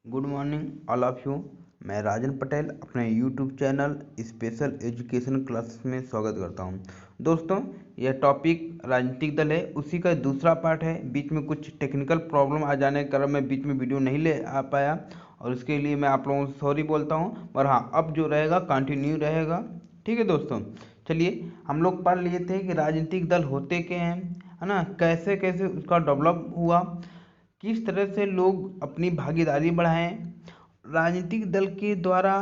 Good morning all of you. मैं राजन पटेल अपने YouTube channel special education classes में स्वागत करता हूं। दोस्तों, यह टॉपिक राजनीतिक दल है, उसी का दूसरा पार्ट है। बीच में कुछ टेक्निकल प्रॉब्लम आ जाने के कारण मैं बीच में वीडियो नहीं ले आ पाया और उसके लिए मैं आप लोगों से सॉरी बोलता हूं। और हाँ, अब जो रहेगा कंटिन्यू रहेगा। ठीक है दोस्तों, चलिए हम लोग पढ़ लिए थे कि राजनीतिक दल होते क्या हैं, है ना, कैसे कैसे उसका डेवलप हुआ, किस तरह से लोग अपनी भागीदारी बढ़ाएं, राजनीतिक दल के द्वारा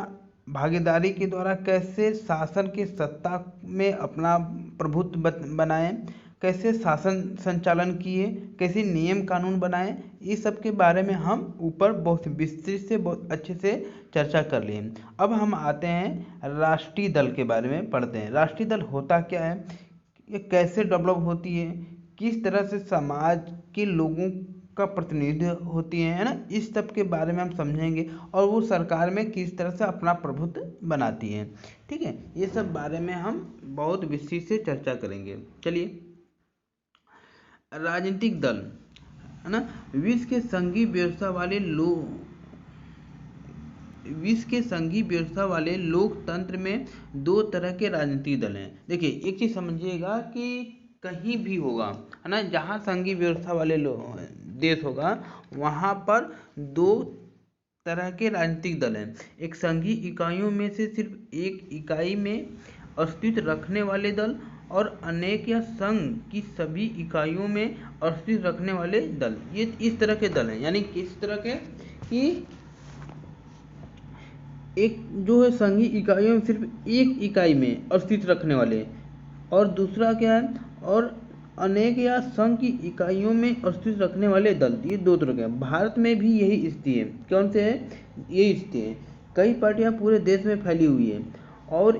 भागीदारी के द्वारा कैसे शासन के सत्ता में अपना प्रभुत्व बनाएं, कैसे शासन संचालन किए, कैसे नियम कानून बनाएं, इस सब के बारे में हम ऊपर बहुत विस्तृत से बहुत अच्छे से चर्चा कर लिए। अब हम आते हैं राष्ट्रीय दल के बारे में पढ़ते हैं। राष्ट्रीय दल होता क्या है, ये कैसे डेवलप होती है, किस तरह से समाज के लोगों का प्रतिनिधित्व होती है ना, इस सब के बारे में हम समझेंगे और वो सरकार में किस तरह से अपना प्रभुत्व बनाती है। ठीक है, ये सब बारे में हम बहुत विस्तृत से चर्चा करेंगे। चलिए, राजनीतिक दल, है ना, विश्व के संघीय व्यवस्था वाले लोकतंत्र में दो तरह के राजनीतिक दल हैं। देखिए, एक चीज समझिएगा कि कहीं भी होगा, है ना, जहाँ संघीय व्यवस्था वाले देश होगा वहाँ पर दो तरह के राजनीतिक दल हैं। एक संघीय इकाइयों में से सिर्फ एक इकाई में अस्तित्व रखने वाले दल और अनेक या संघ की सभी इकाइयों में अस्तित्व रखने वाले दल। ये इस तरह के दल हैं, यानी किस तरह के कि एक जो है संघीय इकाइयों में सिर्फ एक इकाई में अस्तित्व रखने वाले, और दूसरा क्या है, और अनेक या संघ की इकाइयों में अस्तित्व रखने वाले दल। ये दो तरह के हैं। भारत में भी यही स्थिति है। कौन से है? यही स्थिति है। कई पार्टियां पूरे देश में फैली हुई है और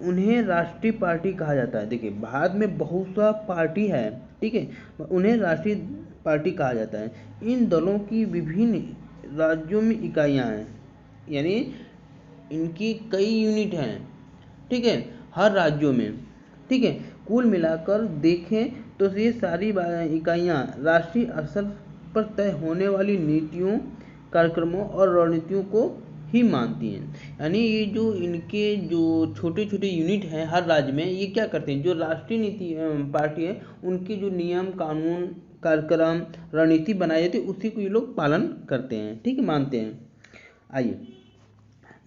उन्हें राष्ट्रीय पार्टी कहा जाता है। देखिए, भारत में बहुत सा पार्टी है, ठीक है, उन्हें राष्ट्रीय पार्टी कहा जाता है। इन दलों की विभिन्न राज्यों में इकाइयां हैं, यानी इनकी कई यूनिट हैं, ठीक है, हर राज्यों में। ठीक है, कुल मिलाकर देखें तो ये सारी इकाइयाँ राष्ट्रीय स्तर पर तय होने वाली नीतियों, कार्यक्रमों और रणनीतियों को ही मानती हैं। यानी ये जो इनके जो छोटे छोटे यूनिट हैं हर राज्य में, ये क्या करते हैं, जो राष्ट्रीय नीति पार्टी है उनके जो नियम कानून कार्यक्रम रणनीति बनाई जाती है उसी को ये लोग पालन करते हैं, ठीक है, मानते हैं। आइए,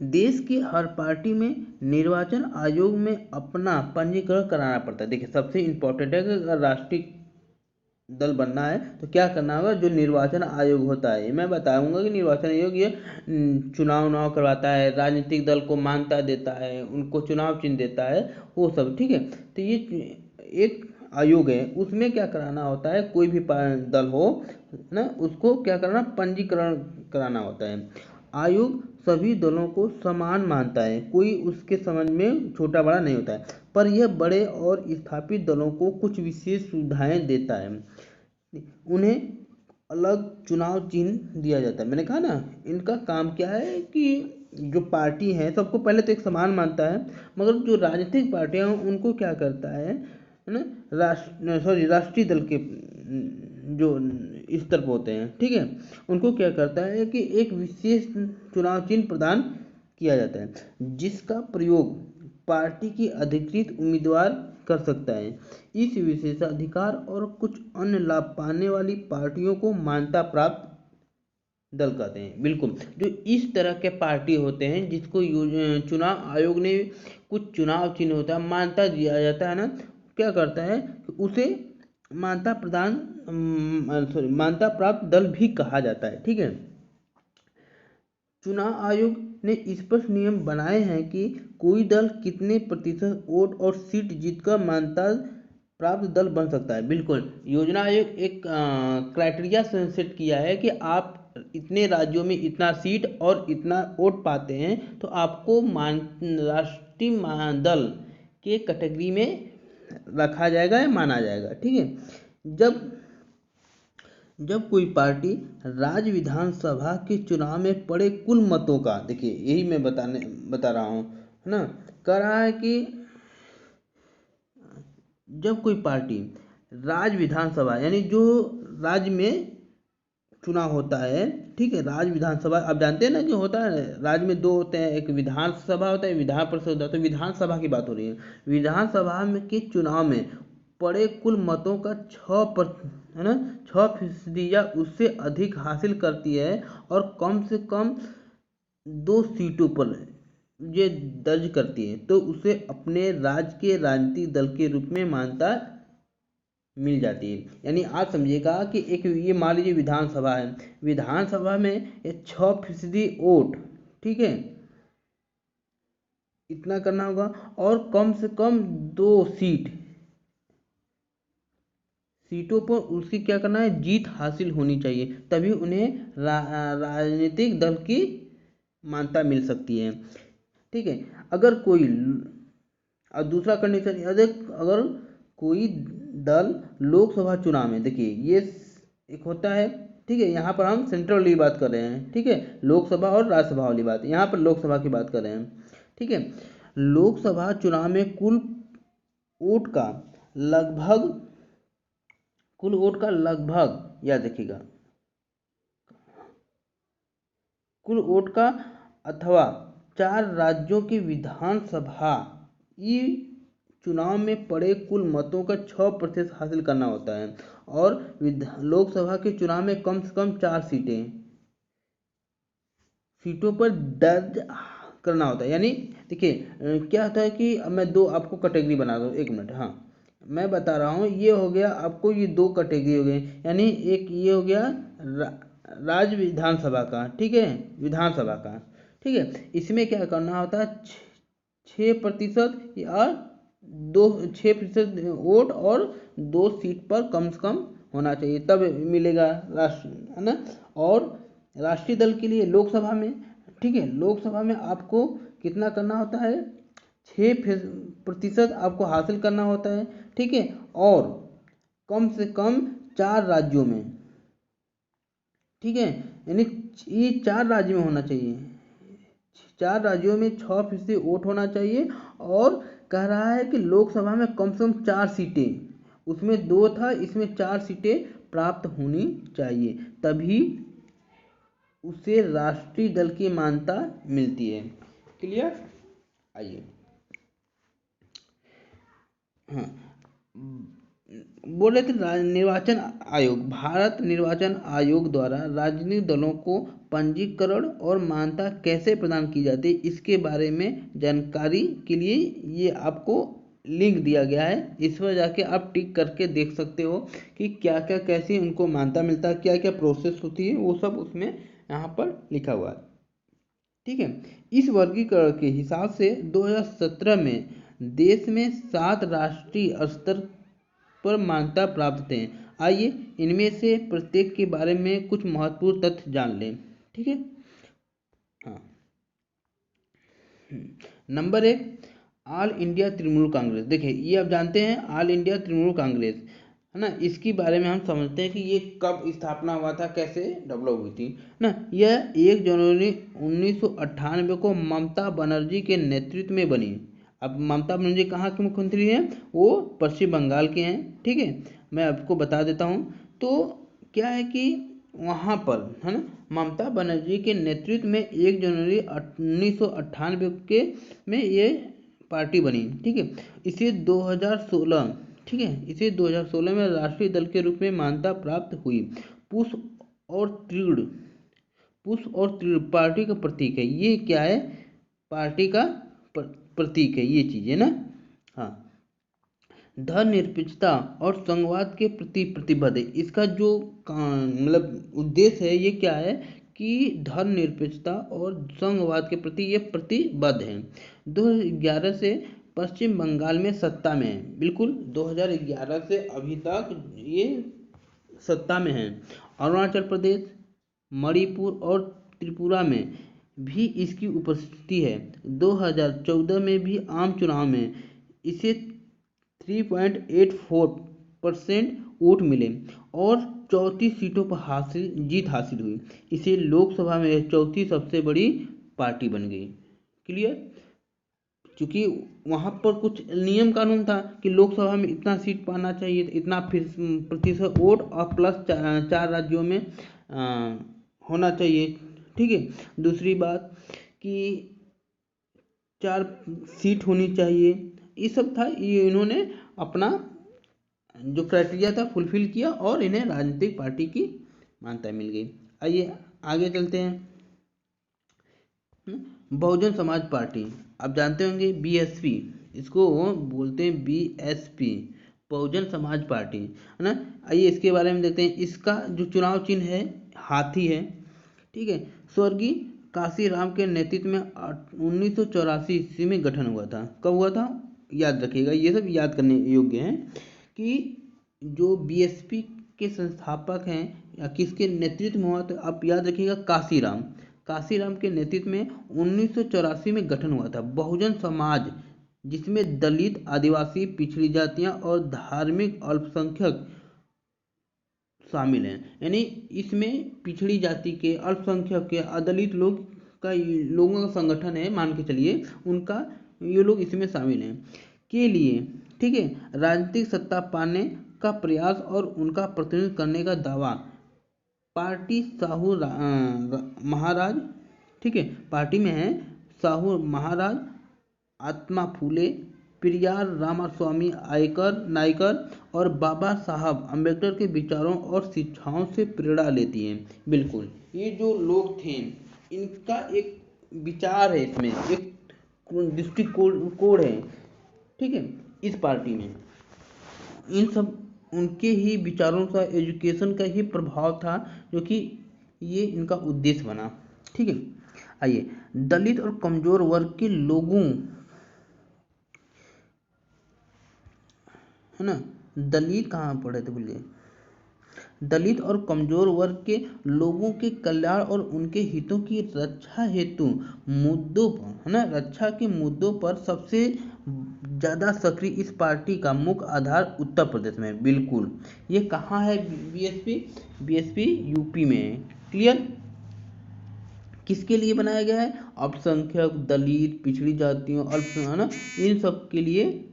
देश की हर पार्टी में निर्वाचन आयोग में अपना पंजीकरण कराना पड़ता है। देखिए, सबसे इम्पोर्टेंट है कि अगर राष्ट्रीय दल बनना है तो क्या करना होगा, जो निर्वाचन आयोग होता है, मैं बताऊंगा कि निर्वाचन आयोग ये चुनाव करवाता है, राजनीतिक दल को मान्यता देता है, उनको चुनाव चिन्ह देता है, वो सब, ठीक है। तो ये एक आयोग है, उसमें क्या कराना होता है, कोई भी दल हो ना, उसको क्या कराना, पंजीकरण कराना होता है। आयोग सभी दलों को समान मानता है, कोई उसके समझ में छोटा बड़ा नहीं होता है, पर यह बड़े और स्थापित दलों को कुछ विशेष सुविधाएं देता है। उन्हें अलग चुनाव चिन्ह दिया जाता है। मैंने कहा ना, इनका काम क्या है कि जो पार्टी है सबको पहले तो एक समान मानता है, मगर जो राजनीतिक पार्टियां हैं उनको क्या करता है ना, राष्ट्रीय दल के जो स्तर पर होते हैं, ठीक है, उनको क्या करता है कि एक विशेष चुनाव चिन्ह प्रदान किया जाता है जिसका प्रयोग पार्टी की अधिकृत उम्मीदवार कर सकता है। इस विशेषाधिकार और कुछ अन्य लाभ पाने वाली पार्टियों को मान्यता प्राप्त दल कहते हैं। बिल्कुल, जो इस तरह के पार्टी होते हैं जिसको चुनाव आयोग ने कुछ चुनाव चिन्ह होता है मान्यता दिया जाता है ना, क्या करता है कि उसे मान्यता प्राप्त दल भी कहा जाता है, ठीक है। चुनाव आयोग ने स्पष्ट नियम बनाए हैं कि कोई दल कितने प्रतिशत वोट और सीट जीतकर मान्यता प्राप्त दल बन सकता है। बिल्कुल, योजना आयोग एक क्राइटेरिया सेट किया है कि आप इतने राज्यों में इतना सीट और इतना वोट पाते हैं तो आपको राष्ट्रीय दल के कैटेगरी में रखा जाएगा या माना जाएगा, ठीक है। जब कोई पार्टी राज्य विधानसभा के चुनाव में पड़े कुल मतों का, देखिए यही मैं बता रहा हूँ, है ना, कह रहा है कि जब कोई पार्टी राज्य विधानसभा यानी जो राज्य में चुनाव होता है ठीक है। राज्य विधानसभा आप जानते हैं ना कि होता है, राज्य में दो होते हैं, एक विधानसभा होता है, विधान परिषद होता है। तो विधानसभा की बात हो रही है। विधानसभा में के चुनाव में पड़े कुल मतों का 6% या उससे अधिक हासिल करती है और कम से कम 2 सीटों पर ये दर्ज करती है, तो उसे अपने राज्य के राजनीतिक दल के रूप में मान्यता मिल जाती है। यानी आप समझिएगा कि एक ये मान लीजिए विधानसभा है, विधानसभा में ये 6% वोट, ठीक है, इतना करना होगा और कम से कम 2 सीटों पर उसकी क्या करना है, जीत हासिल होनी चाहिए, तभी उन्हें राजनीतिक दल की मान्यता मिल सकती है। ठीक है। अगर कोई और दूसरा कंडीशन, अगर कोई दल लोकसभा चुनाव में, देखिए ये एक होता है, ठीक है, यहाँ पर हम सेंट्रल वाली बात कर रहे हैं, ठीक है, लोकसभा और राज्यसभा वाली बात, यहाँ पर लोकसभा की बात कर रहे हैं, ठीक है। लोकसभा चुनाव में कुल वोट का लगभग याद रखिएगा, कुल वोट का अथवा 4 राज्यों की विधानसभा ई चुनाव में पड़े कुल मतों का 6% हासिल करना होता है और लोकसभा के चुनाव में कम से कम 4 सीटों पर दर्ज करना होता है। यानी देखिए क्या होता है कि अब मैं 2 आपको कैटेगरी बना दूँ, 1 मिनट, हाँ मैं बता रहा हूँ, ये हो गया आपको, ये 2 कैटेगरी हो गई, यानी एक ये हो गया राज्य विधानसभा का, ठीक है, विधानसभा का, ठीक है। इसमें क्या करना होता है, 6% या 6% वोट और 2 सीट पर कम से कम होना चाहिए, तब मिलेगा राष्ट्र, है ना। और राष्ट्रीय दल के लिए लोकसभा में, ठीक है, लोकसभा में आपको कितना करना होता है, 6% आपको हासिल करना होता है, ठीक है, और कम से कम 4 राज्यों में, ठीक है, यानी ये 4 राज्यों में होना चाहिए, 4 राज्यों में 6% वोट होना चाहिए और कह रहा है कि लोकसभा में कम से कम 4 सीटें, उसमें 2 था, इसमें 4 सीटें प्राप्त होनी चाहिए, तभी उसे राष्ट्रीय दल की मान्यता मिलती है। क्लियर? आइए, हाँ, बोल रहे थे निर्वाचन आयोग, भारत निर्वाचन आयोग द्वारा राजनीतिक दलों को पंजीकरण और मान्यता कैसे प्रदान की जाती है, इसके बारे में जानकारी के लिए ये आपको लिंक दिया गया है, इस पर जाके आप टिक करके देख सकते हो कि क्या क्या कैसे उनको मान्यता मिलता है, क्या क्या प्रोसेस होती है, वो सब उसमें यहाँ पर लिखा हुआ है, ठीक है। इस वर्गीकरण के हिसाब से 2017 में देश में 7 राष्ट्रीय स्तर पर मान्यता प्राप्त थे। आइए इनमें से प्रत्येक के बारे में कुछ महत्वपूर्ण तथ्य जान लें, ठीक है। हाँ, number 1, all India Trinamool Congress. देखिए ये आप जानते हैं, ऑल इंडिया तृणमूल कांग्रेस, है ना, इसके बारे में हम समझते हैं कि ये कब स्थापना हुआ था, कैसे डेवलप हुई थी ना। यह 1 जनवरी 1998 को ममता बनर्जी के नेतृत्व में बनी। अब ममता बनर्जी कहाँ के मुख्यमंत्री हैं, वो पश्चिम बंगाल के हैं, ठीक है, मैं आपको बता देता हूँ। तो क्या है कि वहाँ पर, है ना, ममता बनर्जी के नेतृत्व में 1 जनवरी 1998 के में ये पार्टी बनी, ठीक है। इसे 2016, ठीक है, इसे 2016 में राष्ट्रीय दल के रूप में मान्यता प्राप्त हुई। पुष्प और तीर पार्टी का प्रतीक है, ये क्या है, पार्टी का प्रतीक है, ये चीज है ना। हाँ, धर्मनिरपेक्षता और संघवाद के प्रति प्रतिबद्ध है। इसका जो मतलब उद्देश्य है, ये क्या है कि धर्मनिरपेक्षता और संघवाद के प्रति ये प्रतिबद्ध है। 2011 से पश्चिम बंगाल में सत्ता में है, बिल्कुल 2011 से अभी तक ये सत्ता में है। अरुणाचल प्रदेश, मणिपुर और त्रिपुरा में भी इसकी उपस्थिति है। 2014 में भी आम चुनाव में इसे 3.84% वोट मिले और 34 सीटों पर जीत हासिल हुई। इसे लोकसभा में चौथी सबसे बड़ी पार्टी बन गई। क्लियर? क्योंकि वहाँ पर कुछ नियम कानून था कि लोकसभा में इतना सीट पाना चाहिए, इतना प्रतिशत वोट और प्लस 4 राज्यों में होना चाहिए। ठीक है, दूसरी बात कि 4 सीट होनी चाहिए। ये सब था, ये इन्होंने अपना जो क्राइटेरिया था फुलफिल किया और इन्हें राजनीतिक पार्टी की मान्यता मिल गई। आइए आगे चलते हैं। बहुजन समाज पार्टी, आप जानते होंगे बीएसपी, इसको बोलते हैं बीएसपी, बहुजन समाज पार्टी, है ना। आइए इसके बारे में देखते हैं। इसका जो चुनाव चिन्ह है हाथी है। ठीक है, स्वर्गीय काशीराम के नेतृत्व में 1984 ईस्वी में गठन हुआ था। कब हुआ था याद रखिएगा, ये सब याद करने योग्य हैं कि जो बीएसपी के संस्थापक हैं या किसके नेतृत्व में हुआ, तो आप याद रखिएगा काशीराम के नेतृत्व में 1984 में गठन हुआ था बहुजन समाज, जिसमें दलित, आदिवासी, पिछड़ी जातियां और धार्मिक अल्पसंख्यक शामिल हैं। यानी इसमें पिछड़ी जाति के, अल्पसंख्यक के, अदलित लोगों का संगठन है, मान के चलिए उनका, ये लोग इसमें शामिल हैं के लिए। ठीक है, राजनीतिक सत्ता पाने का प्रयास और उनका प्रतिनिधित्व करने का दावा पार्टी साहू महाराज, ठीक है, पार्टी में है साहू महाराज, आत्मा फूले, पेरियार रामास्वामी नायकर और बाबा साहब अम्बेडकर के विचारों और शिक्षाओं से प्रेरणा लेती है। बिल्कुल, ये जो लोग थे इनका एक विचार है, इसमें एक डिस्ट्रिक्ट कोड है। ठीक है, इस पार्टी में इन सब उनके ही विचारों का, एजुकेशन का ही प्रभाव था, जो कि ये इनका उद्देश्य बना। ठीक है, आइए दलित और कमजोर वर्ग के लोगों, है ना, दलित कहाँ पढ़े थे, भूल गए। दलित और कमजोर वर्ग के लोगों के कल्याण और उनके हितों की रक्षा हेतु मुद्दों पर, है ना, रक्षा के मुद्दों पर सबसे ज़्यादा सक्रिय इस पार्टी का मुख्य आधार उत्तर प्रदेश में। बिल्कुल, ये कहाँ है बीएसपी यूपी में है। क्लियर, किसके लिए बनाया गया है, अल्पसंख्यक, दलित, पिछड़ी जातियों, है ना, इन सब के लिए,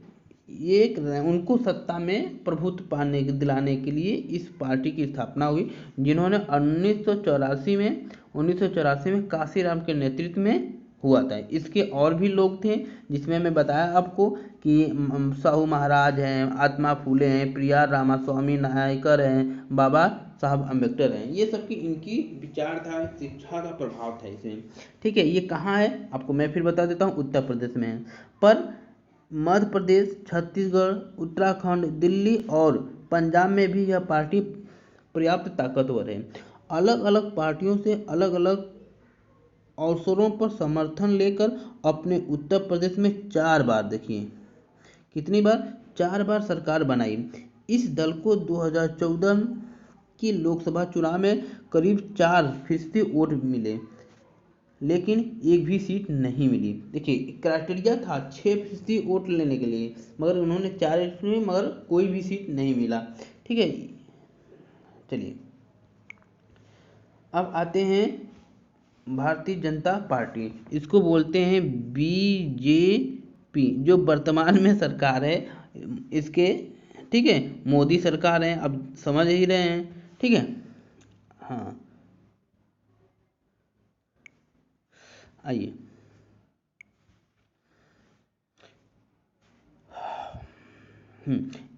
एक उनको सत्ता में प्रभुत्व दिलाने के लिए इस पार्टी की स्थापना हुई, जिन्होंने 1984 में काशीराम के नेतृत्व में हुआ था। इसके और भी लोग थे, जिसमें मैं बताया आपको कि साहू महाराज हैं, आत्मा फूले हैं, पेरियार रामास्वामी नायकर हैं, बाबा साहब अम्बेडकर हैं। ये सब की इनकी विचारधारा, शिक्षा का प्रभाव था इसमें। ठीक है, ये कहाँ है आपको मैं फिर बता देता हूँ, उत्तर प्रदेश में है। पर मध्य प्रदेश, छत्तीसगढ़, उत्तराखंड, दिल्ली और पंजाब में भी यह पार्टी पर्याप्त ताकतवर है। अलग अलग पार्टियों से अलग अलग अवसरों पर समर्थन लेकर अपने उत्तर प्रदेश में 4 बार, देखिए कितनी बार, 4 बार सरकार बनाई। इस दल को 2014 की लोकसभा चुनाव में करीब 4% वोट मिले, लेकिन एक भी सीट नहीं मिली। देखिए क्राइटेरिया था 6% वोट लेने के लिए, मगर उन्होंने 4 में, मगर कोई भी सीट नहीं मिला। ठीक है, चलिए अब आते हैं भारतीय जनता पार्टी, इसको बोलते हैं बीजेपी, जो वर्तमान में सरकार है इसके। ठीक है, मोदी सरकार है, अब समझ ही रहे हैं। ठीक है, हाँ, आइए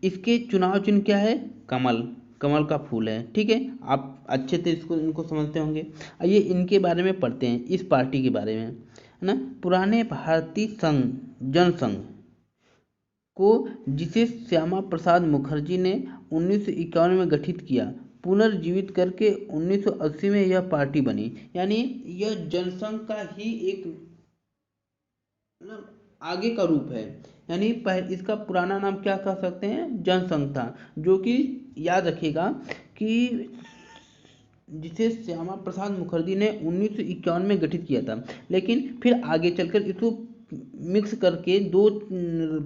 इसके चुनाव चिन्ह क्या है, कमल का फूल है। ठीक है, आप अच्छे से इनको समझते होंगे। आइए इनके बारे में पढ़ते हैं, इस पार्टी के बारे में, है ना। पुराने भारतीय जनसंघ को, जिसे श्यामा प्रसाद मुखर्जी ने 1951 में गठित किया, पुनर्जीवित करके 1980 में यह पार्टी बनी। यानी यह जनसंघ का ही एक आगे का रूप है। यानी इसका पुराना नाम क्या कह सकते हैं, जनसंघ था, जो कि याद रखिएगा कि जिसे श्यामा प्रसाद मुखर्जी ने 1951 में गठित किया था, लेकिन फिर आगे चलकर इसको मिक्स करके 2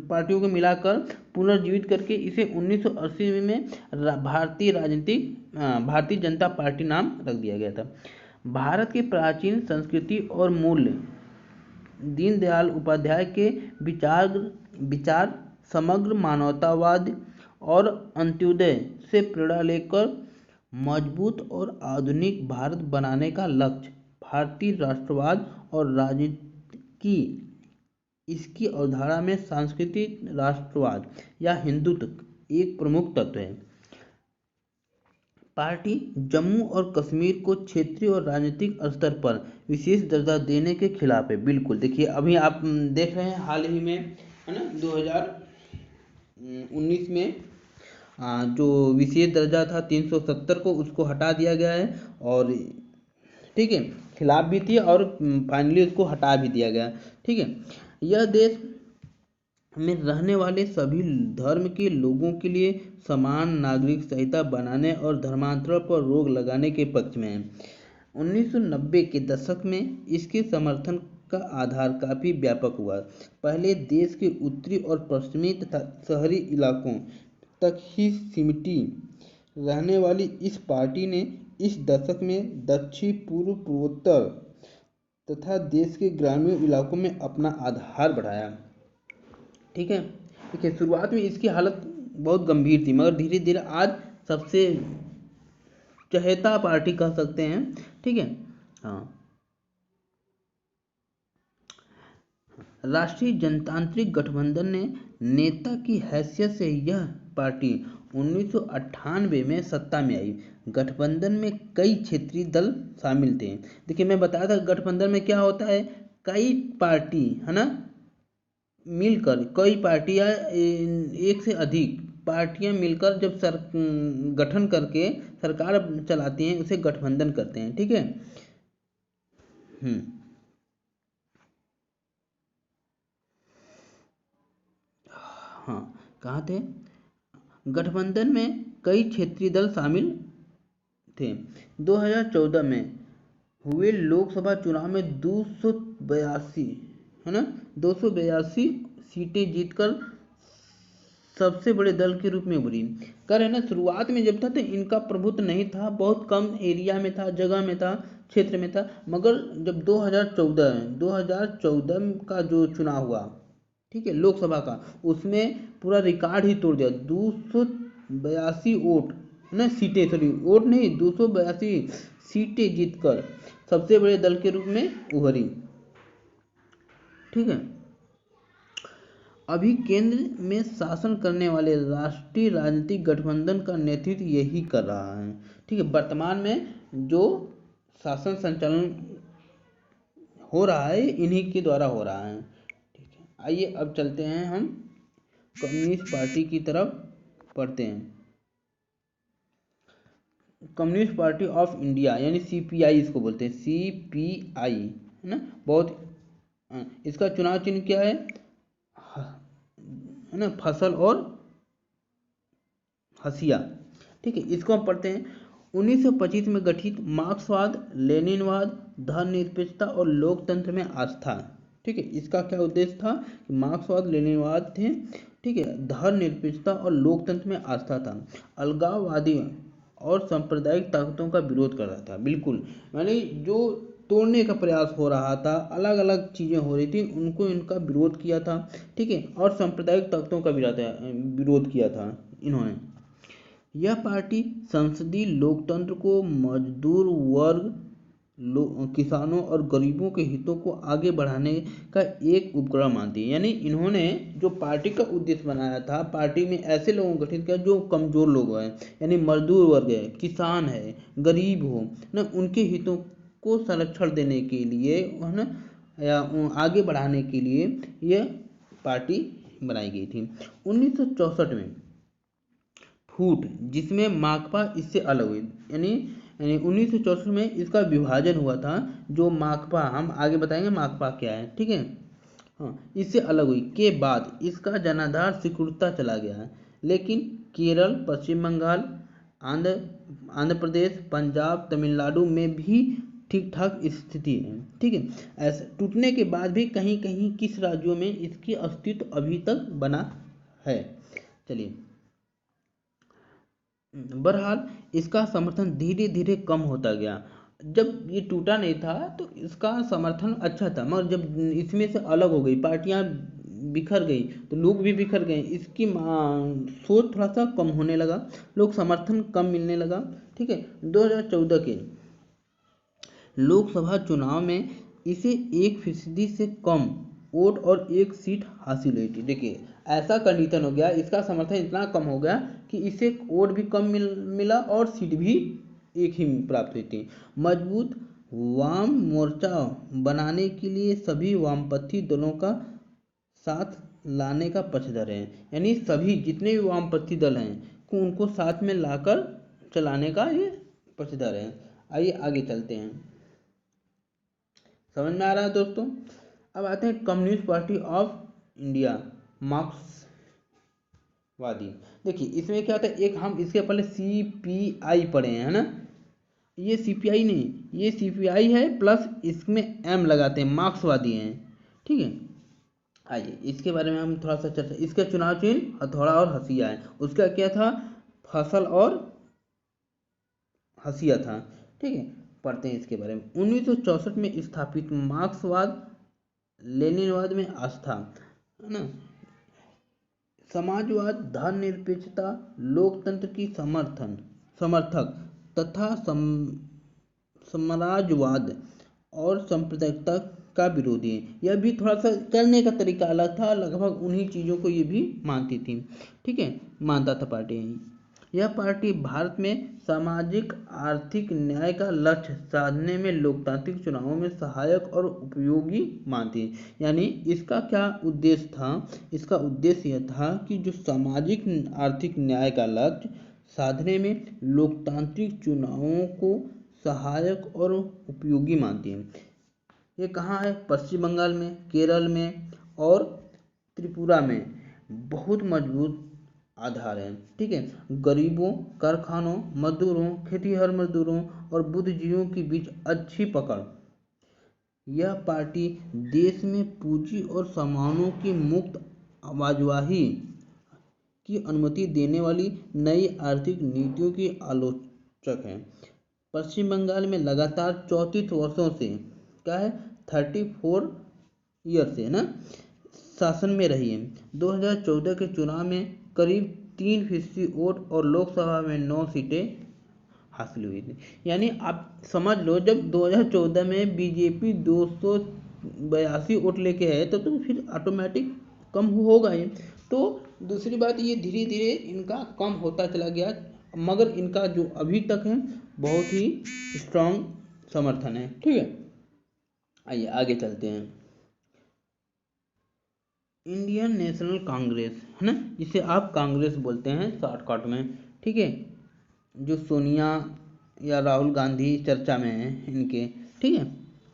पार्टियों को मिलाकर पुनर्जीवित करके इसे 1980 में भारतीय जनता पार्टी नाम रख दिया गया था। भारत की प्राचीन संस्कृति और मूल्य, दीनदयाल उपाध्याय के विचार समग्र मानवतावाद और अंत्योदय से प्रेरणा लेकर मजबूत और आधुनिक भारत बनाने का लक्ष्य, भारतीय राष्ट्रवाद और राजनीति की इसकी अवधारणा में सांस्कृतिक राष्ट्रवाद या हिंदुत्व एक प्रमुख तत्व है। पार्टी जम्मू और कश्मीर को क्षेत्रीय और राजनीतिक स्तर पर विशेष दर्जा देने के खिलाफ है। बिल्कुल, देखिए अभी आप देख रहे हैं हाल ही में, है ना, 2019 में जो विशेष दर्जा था 370 को, उसको हटा दिया गया है। और ठीक है, खिलाफ भी थी और फाइनली उसको हटा भी दिया गया। ठीक है, यह देश में रहने वाले सभी धर्म के लोगों के लिए समान नागरिक संहिता बनाने और धर्मांतरण पर रोक लगाने के पक्ष में है। 1990 के दशक में इसके समर्थन का आधार काफी व्यापक हुआ। पहले देश के उत्तरी और पश्चिमी तथा शहरी इलाकों तक ही सिमटी रहने वाली इस पार्टी ने इस दशक में दक्षिण पूर्व पूर्वोत्तर तथा देश के ग्रामीण इलाकों में अपना आधार बढ़ाया। ठीक है, देखिए शुरुआत में इसकी हालत बहुत गंभीर थी, मगर धीरे धीरे आज सबसे चहेता पार्टी कह सकते हैं। ठीक है, हाँ। राष्ट्रीय जनतांत्रिक गठबंधन ने नेता की हैसियत से यह पार्टी 1998 में सत्ता में आई। गठबंधन में कई क्षेत्रीय दल शामिल थे। देखिए मैं बताया था गठबंधन में क्या होता है, कई पार्टी, है ना, मिलकर, कई पार्टियां, एक से अधिक पार्टियां मिलकर जब गठन करके सरकार चलाती हैं उसे गठबंधन करते हैं। ठीक है, हाँ, कहाँ थे, गठबंधन में कई क्षेत्रीय दल शामिल थे। 2014 में हुए लोकसभा चुनाव में 282, है ना, 282 सीटें जीतकर सबसे बड़े दल के रूप में उभरी। कर है ना, शुरुआत में जब था तो इनका प्रभुत्व नहीं था, बहुत कम एरिया में था, जगह में था, क्षेत्र में था। मगर जब 2014 का जो चुनाव हुआ, ठीक है, लोकसभा का, उसमें पूरा रिकॉर्ड ही तोड़ दिया। 282 वोट, ना सीटें, सॉरी वोट नहीं, 282 सीटें जीतकर सबसे बड़े दल के रूप में उभरी। ठीक है, अभी केंद्र में शासन करने वाले राष्ट्रीय राजनीतिक गठबंधन का नेतृत्व यही कर रहा है। ठीक है, वर्तमान में जो शासन संचालन हो रहा है इन्हीं के द्वारा हो रहा है। ठीक है, आइए अब चलते हैं हम कम्युनिस्ट पार्टी की तरफ पढ़ते हैं। कम्युनिस्ट पार्टी ऑफ इंडिया यानी सीपीआई इसको बोलते हैं, सीपीआई, है ना, बहुत। इसका चुनाव चिन्ह क्या है ना, फसल और हसिया। ठीक है, इसको हम पढ़ते हैं। 1925 में गठित मार्क्सवाद, लेनिनवाद, धर्मनिरपेक्षता और लोकतंत्र में आस्था। ठीक है, इसका क्या उद्देश्य था, मार्क्सवाद लेनिनवाद थे, ठीक है, धर्मनिरपेक्षता और लोकतंत्र में आस्था था। अलगाववादी और सांप्रदायिक ताकतों का विरोध कर रहा था। बिल्कुल, यानी जो तोड़ने का प्रयास हो रहा था, अलग अलग चीजें हो रही थी, उनको इनका विरोध किया था। ठीक है, और सांप्रदायिक ताकतों का विरोध किया था इन्होंने। यह पार्टी संसदीय लोकतंत्र को मजदूर वर्ग, किसानों और गरीबों के हितों को आगे बढ़ाने का एक उपकरण मानती है। यानी इन्होंने जो पार्टी का उद्देश्य बनाया था, पार्टी में ऐसे लोगों को गठित किया जो कमजोर लोग हैं, यानी मजदूर वर्ग है, किसान है, गरीब हो ना, उनके हितों को संरक्षण देने के लिए, है ना, या आगे बढ़ाने के लिए यह पार्टी बनाई गई थी। 1964 में फूट, जिसमें माकपा इससे अलग हुई, यानी 1964 में इसका विभाजन हुआ था। जो माकपा, हम आगे बताएंगे माकपा क्या है। ठीक है, हाँ, इससे अलग हुई के बाद इसका जनाधार सिकुड़ता चला गया। लेकिन केरल, पश्चिम बंगाल, आंध्र प्रदेश, पंजाब, तमिलनाडु में भी ठीक ठाक स्थिति है। ठीक है, ऐसे टूटने के बाद भी कहीं कहीं किस राज्यों में इसकी अस्तित्व अभी तक बना है। चलिए, बहरहाल इसका समर्थन धीरे धीरे कम होता गया। जब ये टूटा नहीं था तो इसका समर्थन अच्छा था, मगर जब इसमें से अलग हो गई, पार्टियां बिखर गई तो लोग भी बिखर गए, इसकी सोच थोड़ा सा कम होने लगा, लोग समर्थन कम मिलने लगा। ठीक है, 2014 के लोकसभा चुनाव में इसे 1% से कम वोट और एक सीट हासिल हुई थी। देखिए ऐसा कंडीशन हो गया, इसका समर्थन इतना कम हो गया कि इसे वोट भी कम मिला और सीट भी एक ही प्राप्त हुई थी। मजबूत वाम मोर्चा बनाने के लिए सभी वामपंथी दलों का साथ लाने का पक्षधर है, यानी सभी जितने भी वामपंथी दल हैं को उनको साथ में लाकर चलाने का ये पक्षधर है। आइए आगे चलते हैं, समझ में आ रहा है दोस्तों। अब आते हैं कम्युनिस्ट पार्टी ऑफ इंडिया, मार्क्सवादी। देखिए इसमें क्या होता है, एक हम इसके पहले CPI पढ़े हैं, है ना, ये CPI नहीं, ये CPI है प्लस इसमें M लगाते हैं, मार्क्सवादी हैं। ठीक है, आइए इसके बारे में हम थोड़ा सा चर्चा। इसका चुनाव चिन्ह हथौड़ा और हसिया है, उसका क्या था, फसल और हसिया था। ठीक है, पढ़ते हैं इसके बारे में। 1964 में स्थापित मार्क्सवाद लेनिनवाद में आस्था, है ना, समाजवाद, धर्मनिरपेक्षता, लोकतंत्र की समर्थक तथा साम्राज्यवाद और सांप्रदायिकता का विरोधी है। यह भी थोड़ा सा करने का तरीका अलग था, लगभग उन्हीं चीज़ों को ये भी मानती थी। ठीक है, मानता था पार्टी। यह पार्टी भारत में सामाजिक आर्थिक न्याय का लक्ष्य साधने में लोकतांत्रिक चुनावों में सहायक और उपयोगी मानती है। यानी इसका क्या उद्देश्य था, इसका उद्देश्य यह था कि जो सामाजिक आर्थिक न्याय का लक्ष्य साधने में लोकतांत्रिक चुनावों को सहायक और उपयोगी मानती है। ये कहाँ है, पश्चिम बंगाल में, केरल में और त्रिपुरा में बहुत मजबूत आधार है। ठीक है, गरीबों, कारखानों, मजदूरों, खेतीहर मजदूरों और बुद्धिजीवियों के बीच अच्छी पकड़। यह पार्टी देश में पूंजी और सामानों की मुक्त आवाजवाही की अनुमति देने वाली नई आर्थिक नीतियों की आलोचक है। पश्चिम बंगाल में लगातार 34 वर्षों से क्या है, 34 ईयर से, है ना, शासन में रही है। 2014 के चुनाव में करीब 3% वोट और लोकसभा में 9 सीटें हासिल हुई थी। यानी आप समझ लो, जब 2014 में बीजेपी 282 वोट लेके है तो फिर ऑटोमेटिक कम होगा ही। तो दूसरी बात, ये धीरे धीरे इनका कम होता चला गया, मगर इनका जो अभी तक है बहुत ही स्ट्रांग समर्थन है। ठीक है, आइए आगे चलते हैं। इंडियन नेशनल कांग्रेस, है ना, जिसे आप कांग्रेस बोलते हैं शॉर्टकट में। ठीक है, जो सोनिया या राहुल गांधी चर्चा में है इनके। ठीक है,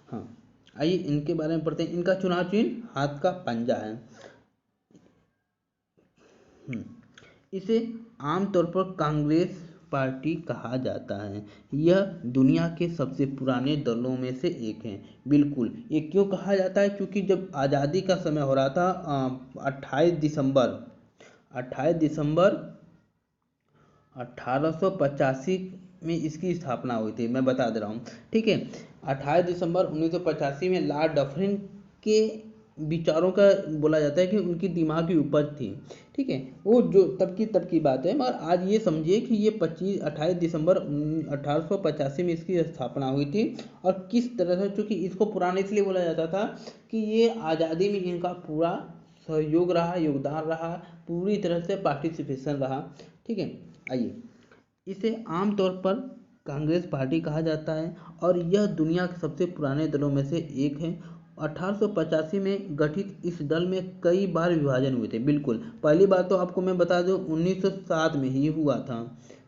हाँ, आइए इनके बारे में पढ़ते हैं। इनका चुनाव चिन्ह हाथ का पंजा है। इसे आमतौर पर कांग्रेस पार्टी कहा जाता है। यह दुनिया के सबसे पुराने दलों में से एक है। बिल्कुल, ये क्यों कहा जाता है, क्योंकि जब आज़ादी का समय हो रहा था 28 दिसंबर 1885 में इसकी स्थापना हुई थी, मैं बता दे रहा हूँ। ठीक है, 28 दिसंबर 1985 में लॉर्ड डफरिन के विचारों का बोला जाता है कि उनकी दिमागी उपज थी। ठीक है, वो जो तब की बात है, मगर आज ये समझिए कि ये 28 दिसंबर 1885 में इसकी स्थापना हुई थी। और किस तरह से, चूँकि इसको पुराना इसलिए बोला जाता था कि ये आज़ादी में इनका पूरा सहयोग रहा, योगदान रहा, पूरी तरह से पार्टिसिपेशन रहा। ठीक है, आइए, इसे आमतौर पर कांग्रेस पार्टी कहा जाता है और यह दुनिया के सबसे पुराने दलों में से एक है। 1885 में गठित इस दल में कई बार विभाजन हुए थे। बिल्कुल, पहली बार तो आपको मैं बता दूं 1907 में ही हुआ था।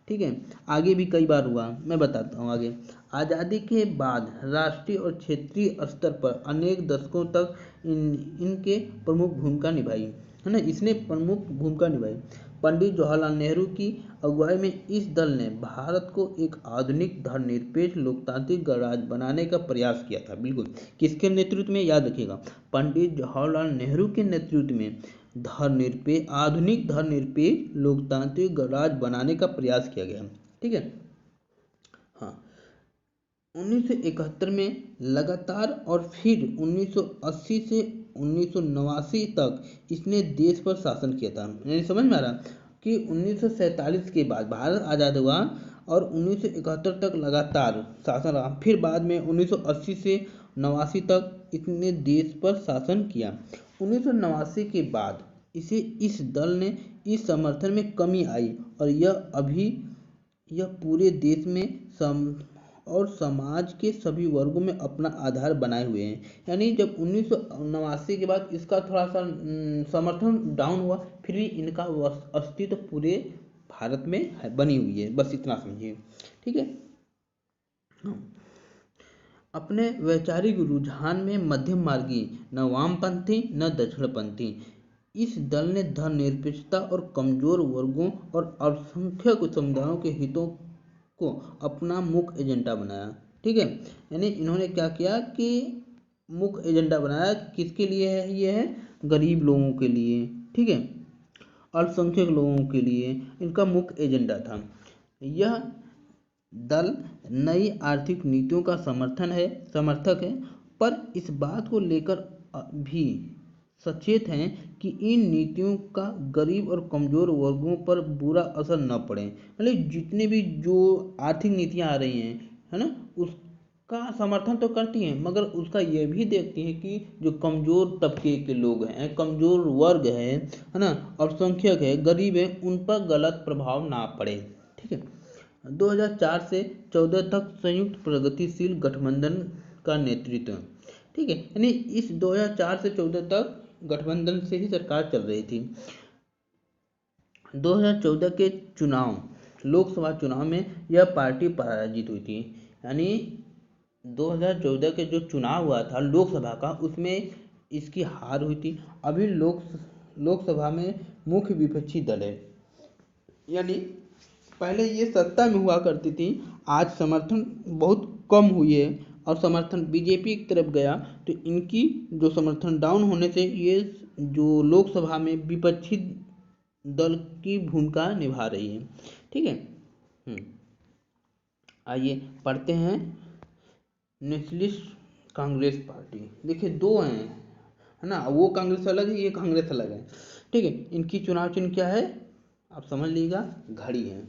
ठीक है, आगे भी कई बार हुआ, मैं बताता हूँ आगे। आज़ादी के बाद राष्ट्रीय और क्षेत्रीय स्तर पर अनेक दशकों तक इनके प्रमुख भूमिका निभाई, है ना, इसने प्रमुख भूमिका निभाई। पंडित जवाहरलाल नेहरू की अगुवाई में इस दल ने भारत को एक आधुनिक धर्मनिरपेक्ष लोकतांत्रिक गणराज्य बनाने का प्रयास किया था। बिल्कुल, किसके नेतृत्व में, याद रखिएगा, पंडित जवाहरलाल नेहरू के नेतृत्व में आधुनिक धर्मनिरपेक्ष लोकतांत्रिक गणराज्य बनाने का प्रयास किया गया। ठीक है, हाँ, 1971 में लगातार और फिर 1980 से 1989 तक इसने देश पर शासन किया था। यानी समझ में आ रहा कि 1947 के बाद भारत आज़ाद हुआ और 1971 तक लगातार शासन रहा। फिर बाद में 1980 से 89 तक इसने देश पर शासन किया। 1989 के बाद इस दल ने इस समर्थन में कमी आई और यह पूरे देश में और समाज के सभी वर्गों में अपना आधार बनाए हुए हैं। यानी जब 1989 के बाद इसका थोड़ा सा समर्थन डाउन हुआ, फिर भी इनका अस्तित्व पूरे भारत में बनी हुई है, बस इतना समझिए। ठीक है। अपने वैचारिक रुझान में मध्यम मार्गी, न वामपंथी न दक्षिणपंथी, इस दल ने धर्मनिरपेक्षता और कमजोर वर्गों और अल्पसंख्यक समुदायों के हितों को अपना मुख्य एजेंडा बनाया। ठीक है। यानी इन्होंने क्या किया कि मुख्य एजेंडा बनाया। किसके लिए है? ये है गरीब लोगों के लिए, ठीक है, अल्पसंख्यक लोगों के लिए इनका मुख्य एजेंडा था। यह दल नई आर्थिक नीतियों का समर्थक है, पर इस बात को लेकर भी सचेत हैं कि इन नीतियों का गरीब और कमजोर वर्गों पर बुरा असर न पड़े। मतलब जितने भी जो आर्थिक नीतियां आ रही हैं, है ना, उसका समर्थन तो करती हैं, मगर उसका यह भी देखती हैं कि जो कमजोर तबके के लोग हैं, कमजोर वर्ग है ना, अल्पसंख्यक है, गरीब है, उन पर गलत प्रभाव ना पड़े। ठीक है। 2004 से 14 तक संयुक्त प्रगतिशील गठबंधन का नेतृत्व, ठीक है, यानी इस 2004 से 14 तक गठबंधन से ही सरकार चल रही थी। 2014 के चुनाव, लोकसभा चुनाव में यह पार्टी पराजित हुई थी। यानी 2014 के जो चुनाव हुआ था लोकसभा का, उसमें इसकी हार हुई थी। अभी लोकसभा में मुख्य विपक्षी दल है। यानी पहले ये सत्ता में हुआ करती थी, आज समर्थन बहुत कम हुई है और समर्थन बीजेपी की तरफ गया, तो इनकी जो समर्थन डाउन होने से ये जो लोकसभा में विपक्षी दल की भूमिका निभा रही है। ठीक है। आइए पढ़ते हैं नेशनलिस्ट कांग्रेस पार्टी। देखिए दो हैं, है ना, वो कांग्रेस अलग है, ये कांग्रेस अलग है। ठीक है। इनकी चुनाव चिन्ह क्या है आप समझ लीजिएगा, घड़ी है।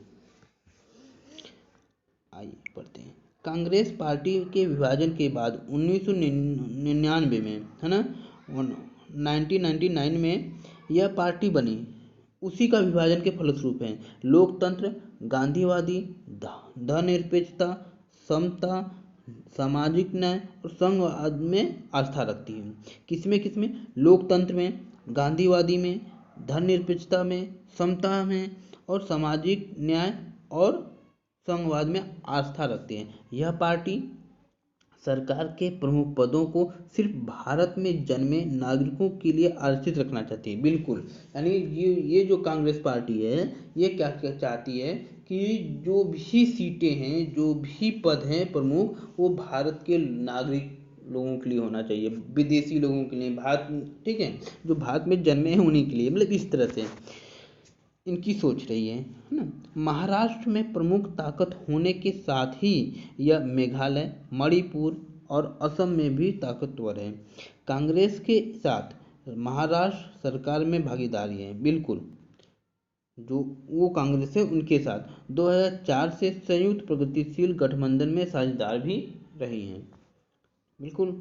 आइए पढ़ते हैं। कांग्रेस पार्टी के विभाजन के बाद 1999 में, है ना, 1999 में यह पार्टी बनी। उसी का विभाजन के फलस्वरूप है। लोकतंत्र, गांधीवादी, धर्मनिरपेक्षता, समता, सामाजिक न्याय और संघवाद में आस्था रखती है। किसमें? लोकतंत्र में, गांधीवादी में, धर्मनिरपेक्षता में, समता में और सामाजिक न्याय और संघवाद में आस्था रखते हैं। यह पार्टी सरकार के प्रमुख पदों को सिर्फ भारत में जन्मे नागरिकों के लिए आरक्षित रखना चाहती है। बिल्कुल, यानी ये जो कांग्रेस पार्टी है, ये क्या चाहती है कि जो भी सीटें हैं, जो भी पद हैं प्रमुख, वो भारत के नागरिक लोगों के लिए होना चाहिए, विदेशी लोगों के लिए, भारत, ठीक है, जो भारत में जन्मे हैं उन्हीं के लिए। मतलब इस तरह से इनकी सोच रही है ना। महाराष्ट्र में प्रमुख ताकत होने के साथ ही यह मेघालय, मणिपुर और असम में भी ताकतवर है। कांग्रेस के साथ महाराष्ट्र सरकार में भागीदारी है। बिल्कुल, जो वो कांग्रेस है उनके साथ 2004 से संयुक्त प्रगतिशील गठबंधन में साझेदार भी रही हैं। बिल्कुल।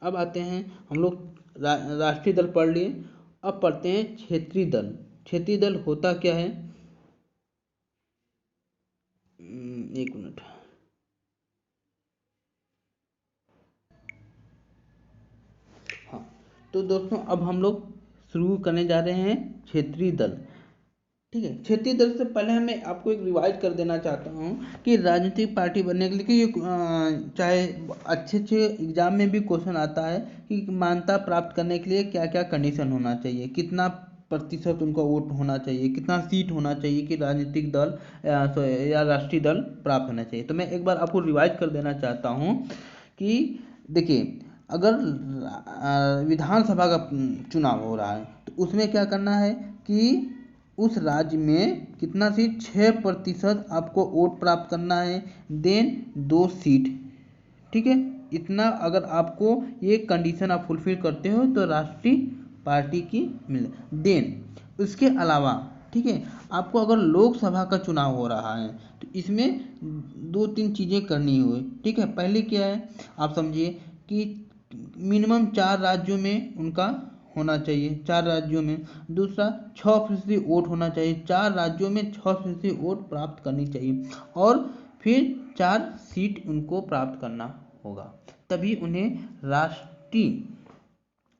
अब आते हैं हम लोग राष्ट्रीय दल पढ़ लिए, अब पढ़ते हैं क्षेत्रीय दल। क्षेत्रीय दल होता क्या है? एक मिनट। हाँ, तो दोस्तों अब हम लोग शुरू करने जा रहे हैं क्षेत्रीय दल। ठीक है। क्षेत्रीय दल से पहले मैं आपको एक रिवाइज कर देना चाहता हूँ कि राजनीतिक पार्टी बनने के लिए, चाहे अच्छे एग्जाम में भी क्वेश्चन आता है कि मान्यता प्राप्त करने के लिए क्या क्या कंडीशन होना चाहिए, कितना प्रतिशत उनका वोट होना चाहिए, कितना सीट होना चाहिए कि राजनीतिक दल या राष्ट्रीय दल प्राप्त होना चाहिए। तो मैं एक बार आपको रिवाइज कर देना चाहता हूँ कि देखिए, अगर विधानसभा का चुनाव हो रहा है तो उसमें क्या करना है कि उस राज्य में कितना सीट, 6% आपको वोट प्राप्त करना है। देन 2 सीट, ठीक है, इतना अगर आपको ये कंडीशन आप फुलफिल करते हो तो राष्ट्रीय पार्टी की मिल देन। उसके अलावा ठीक है, आपको अगर लोकसभा का चुनाव हो रहा है तो इसमें 2-3 चीज़ें करनी हुई। ठीक है, पहले क्या है आप समझिए कि मिनिमम 4 राज्यों में उनका होना चाहिए, 4 राज्यों में। दूसरा 6% वोट होना चाहिए, 4 राज्यों में 6% वोट प्राप्त करनी चाहिए, और फिर 4 सीट उनको प्राप्त करना होगा, तभी उन्हें राष्ट्रीय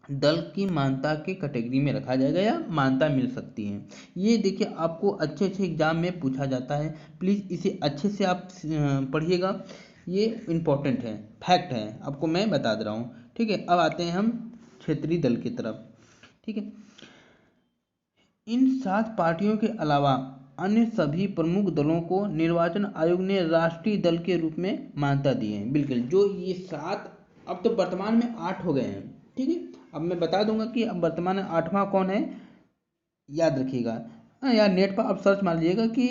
दल की मान्यता के कैटेगरी में रखा जाएगा या मान्यता मिल सकती है। ये देखिए आपको अच्छे अच्छे एग्जाम में पूछा जाता है, प्लीज़ इसे अच्छे से आप पढ़िएगा, ये इम्पोर्टेंट है, फैक्ट है, आपको मैं बता दे रहा हूँ। ठीक है, अब आते हैं हम क्षेत्रीय दल की तरफ। ठीक है, इन 7 पार्टियों के अलावा अन्य सभी प्रमुख दलों को निर्वाचन आयोग ने राष्ट्रीय दल के रूप में मान्यता दी है। बिल्कुल, जो ये 7, अब तो वर्तमान में 8 हो गए हैं। ठीक है, अब मैं बता दूंगा कि अब वर्तमान में 8वां कौन है, याद रखिएगा। हाँ यार, नेट पर आप सर्च मार लीजिएगा कि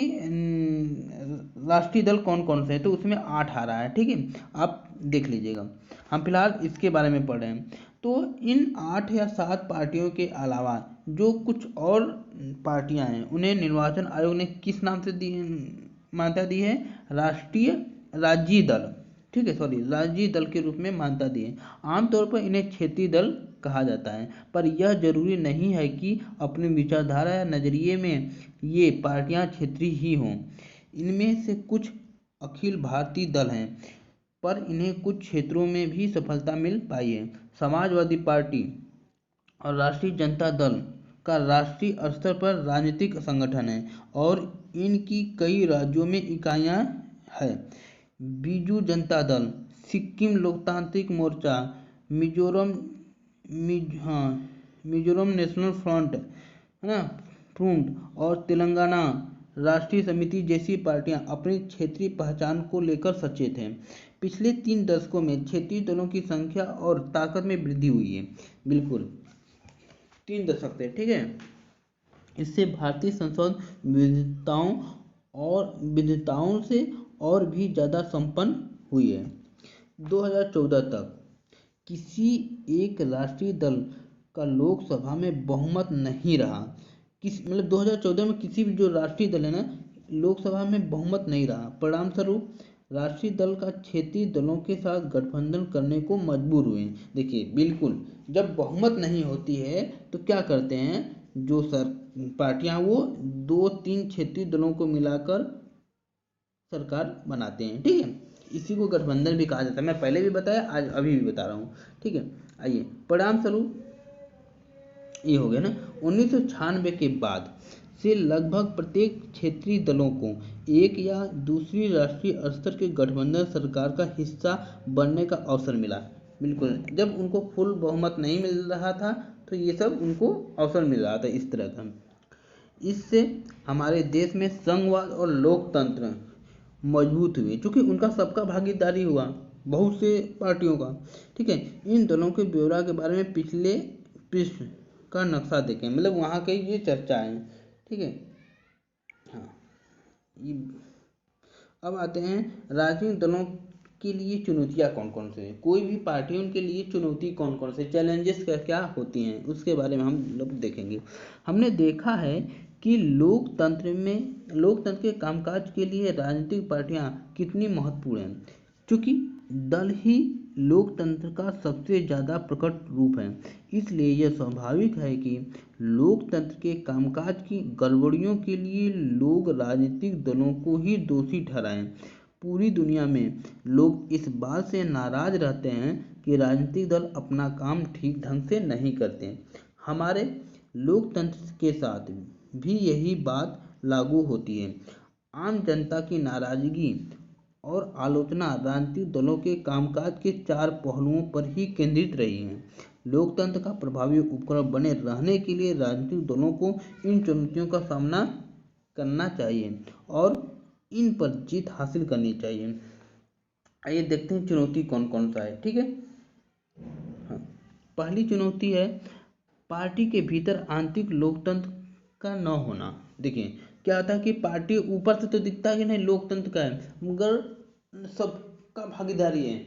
राष्ट्रीय दल कौन कौन से हैं, तो उसमें 8 आ रहा है। ठीक है, आप देख लीजिएगा, हम फिलहाल इसके बारे में पढ़ रहे हैं। तो इन 8 या 7 पार्टियों के अलावा जो कुछ और पार्टियां हैं उन्हें निर्वाचन आयोग ने किस नाम से दी मान्यता दी है, राष्ट्रीय राज्यीय दल। ठीक है, सॉरी, राज्यीय दल के रूप में मान्यता दी है। आमतौर पर इन्हें क्षेत्रीय दल कहा जाता है, पर यह जरूरी नहीं है कि अपनी विचारधारा या नजरिए में ये पार्टियां क्षेत्रीय ही हों। इनमें से कुछ अखिल भारतीय दल हैं, पर इन्हें कुछ क्षेत्रों में भी सफलता मिल पाई है। समाजवादी पार्टी और राष्ट्रीय जनता दल का राष्ट्रीय स्तर पर राजनीतिक संगठन है और इनकी कई राज्यों में इकाइयां हैं। बीजू जनता दल, सिक्किम लोकतांत्रिक मोर्चा, मिजोरम हाँ, मिजोरम नेशनल फ्रंट है ना, फ्रंट, और तेलंगाना राष्ट्रीय समिति जैसी पार्टियां अपनी क्षेत्रीय पहचान को लेकर सचेत हैं। पिछले 3 दशकों में क्षेत्रीय दलों की संख्या और ताकत में वृद्धि हुई है। बिल्कुल 3 दशक से, ठीक है। इससे भारतीय संसद विविधताओं से और भी ज़्यादा संपन्न हुई है। 2014 तक किसी एक राष्ट्रीय दल का लोकसभा में बहुमत नहीं रहा। मतलब 2014 में किसी भी जो राष्ट्रीय दल है ना, लोकसभा में बहुमत नहीं रहा। परिणाम स्वरूप राष्ट्रीय दल का क्षेत्रीय दलों के साथ गठबंधन करने को मजबूर हुए। देखिए बिल्कुल, जब बहुमत नहीं होती है तो क्या करते हैं जो पार्टियां, वो 2-3 क्षेत्रीय दलों को मिलाकर सरकार बनाते हैं। ठीक है, इसी को गठबंधन भी कहा जाता है। मैं पहले भी बताया, आज अभी भी बता रहा हूँ। ठीक है, आइए परिणाम स्वरूप ये हो गया ना, 1996 के बाद से लगभग प्रत्येक क्षेत्रीय दलों को एक या दूसरी राष्ट्रीय स्तर के गठबंधन सरकार का हिस्सा बनने का अवसर मिला। बिल्कुल, जब उनको फुल बहुमत नहीं मिल रहा था तो ये सब उनको अवसर मिल रहा था इस तरह का। इससे हमारे देश में संघवाद और लोकतंत्र मजबूत हुए, क्योंकि उनका सबका भागीदारी हुआ, बहुत से पार्टियों का। ठीक है, इन दलों के ब्यौरा के बारे में पिछले पृष्ठ का नक्शा देखें, मतलब वहाँ की ये चर्चा है। ठीक है, हाँ, अब आते हैं राजनीतिक दलों के लिए चुनौतियाँ कौन कौन से हैं। कोई भी पार्टी, उनके लिए चुनौती कौन कौन से, चैलेंजेस क्या क्या होती हैं, उसके बारे में हम लोग देखेंगे। हमने देखा है कि लोकतंत्र के कामकाज के लिए राजनीतिक पार्टियां कितनी महत्वपूर्ण हैं, क्योंकि दल ही लोकतंत्र का सबसे ज़्यादा प्रकट रूप है। इसलिए यह स्वाभाविक है कि लोकतंत्र के कामकाज की गड़बड़ियों के लिए लोग राजनीतिक दलों को ही दोषी ठहराएं। पूरी दुनिया में लोग इस बात से नाराज रहते हैं कि राजनीतिक दल अपना काम ठीक ढंग से नहीं करते। हमारे लोकतंत्र के साथ भी यही बात लागू होती है। आम जनता की नाराजगी और आलोचना राजनीतिक दलों के कामकाज के 4 पहलुओं पर ही केंद्रित रही है। लोकतंत्र का प्रभावी उपकरण बने रहने के लिए राजनीतिक दलों को इन चुनौतियों का सामना करना चाहिए और इन पर जीत हासिल करनी चाहिए। आइए देखते हैं चुनौती कौन कौन सा है। ठीक है, हाँ, पहली चुनौती है पार्टी के भीतर आंतरिक लोकतंत्र का न होना। देखिए क्या होता है कि पार्टी ऊपर से तो दिखता है कि नहीं लोकतंत्र का है, मगर सबका भागीदारी है,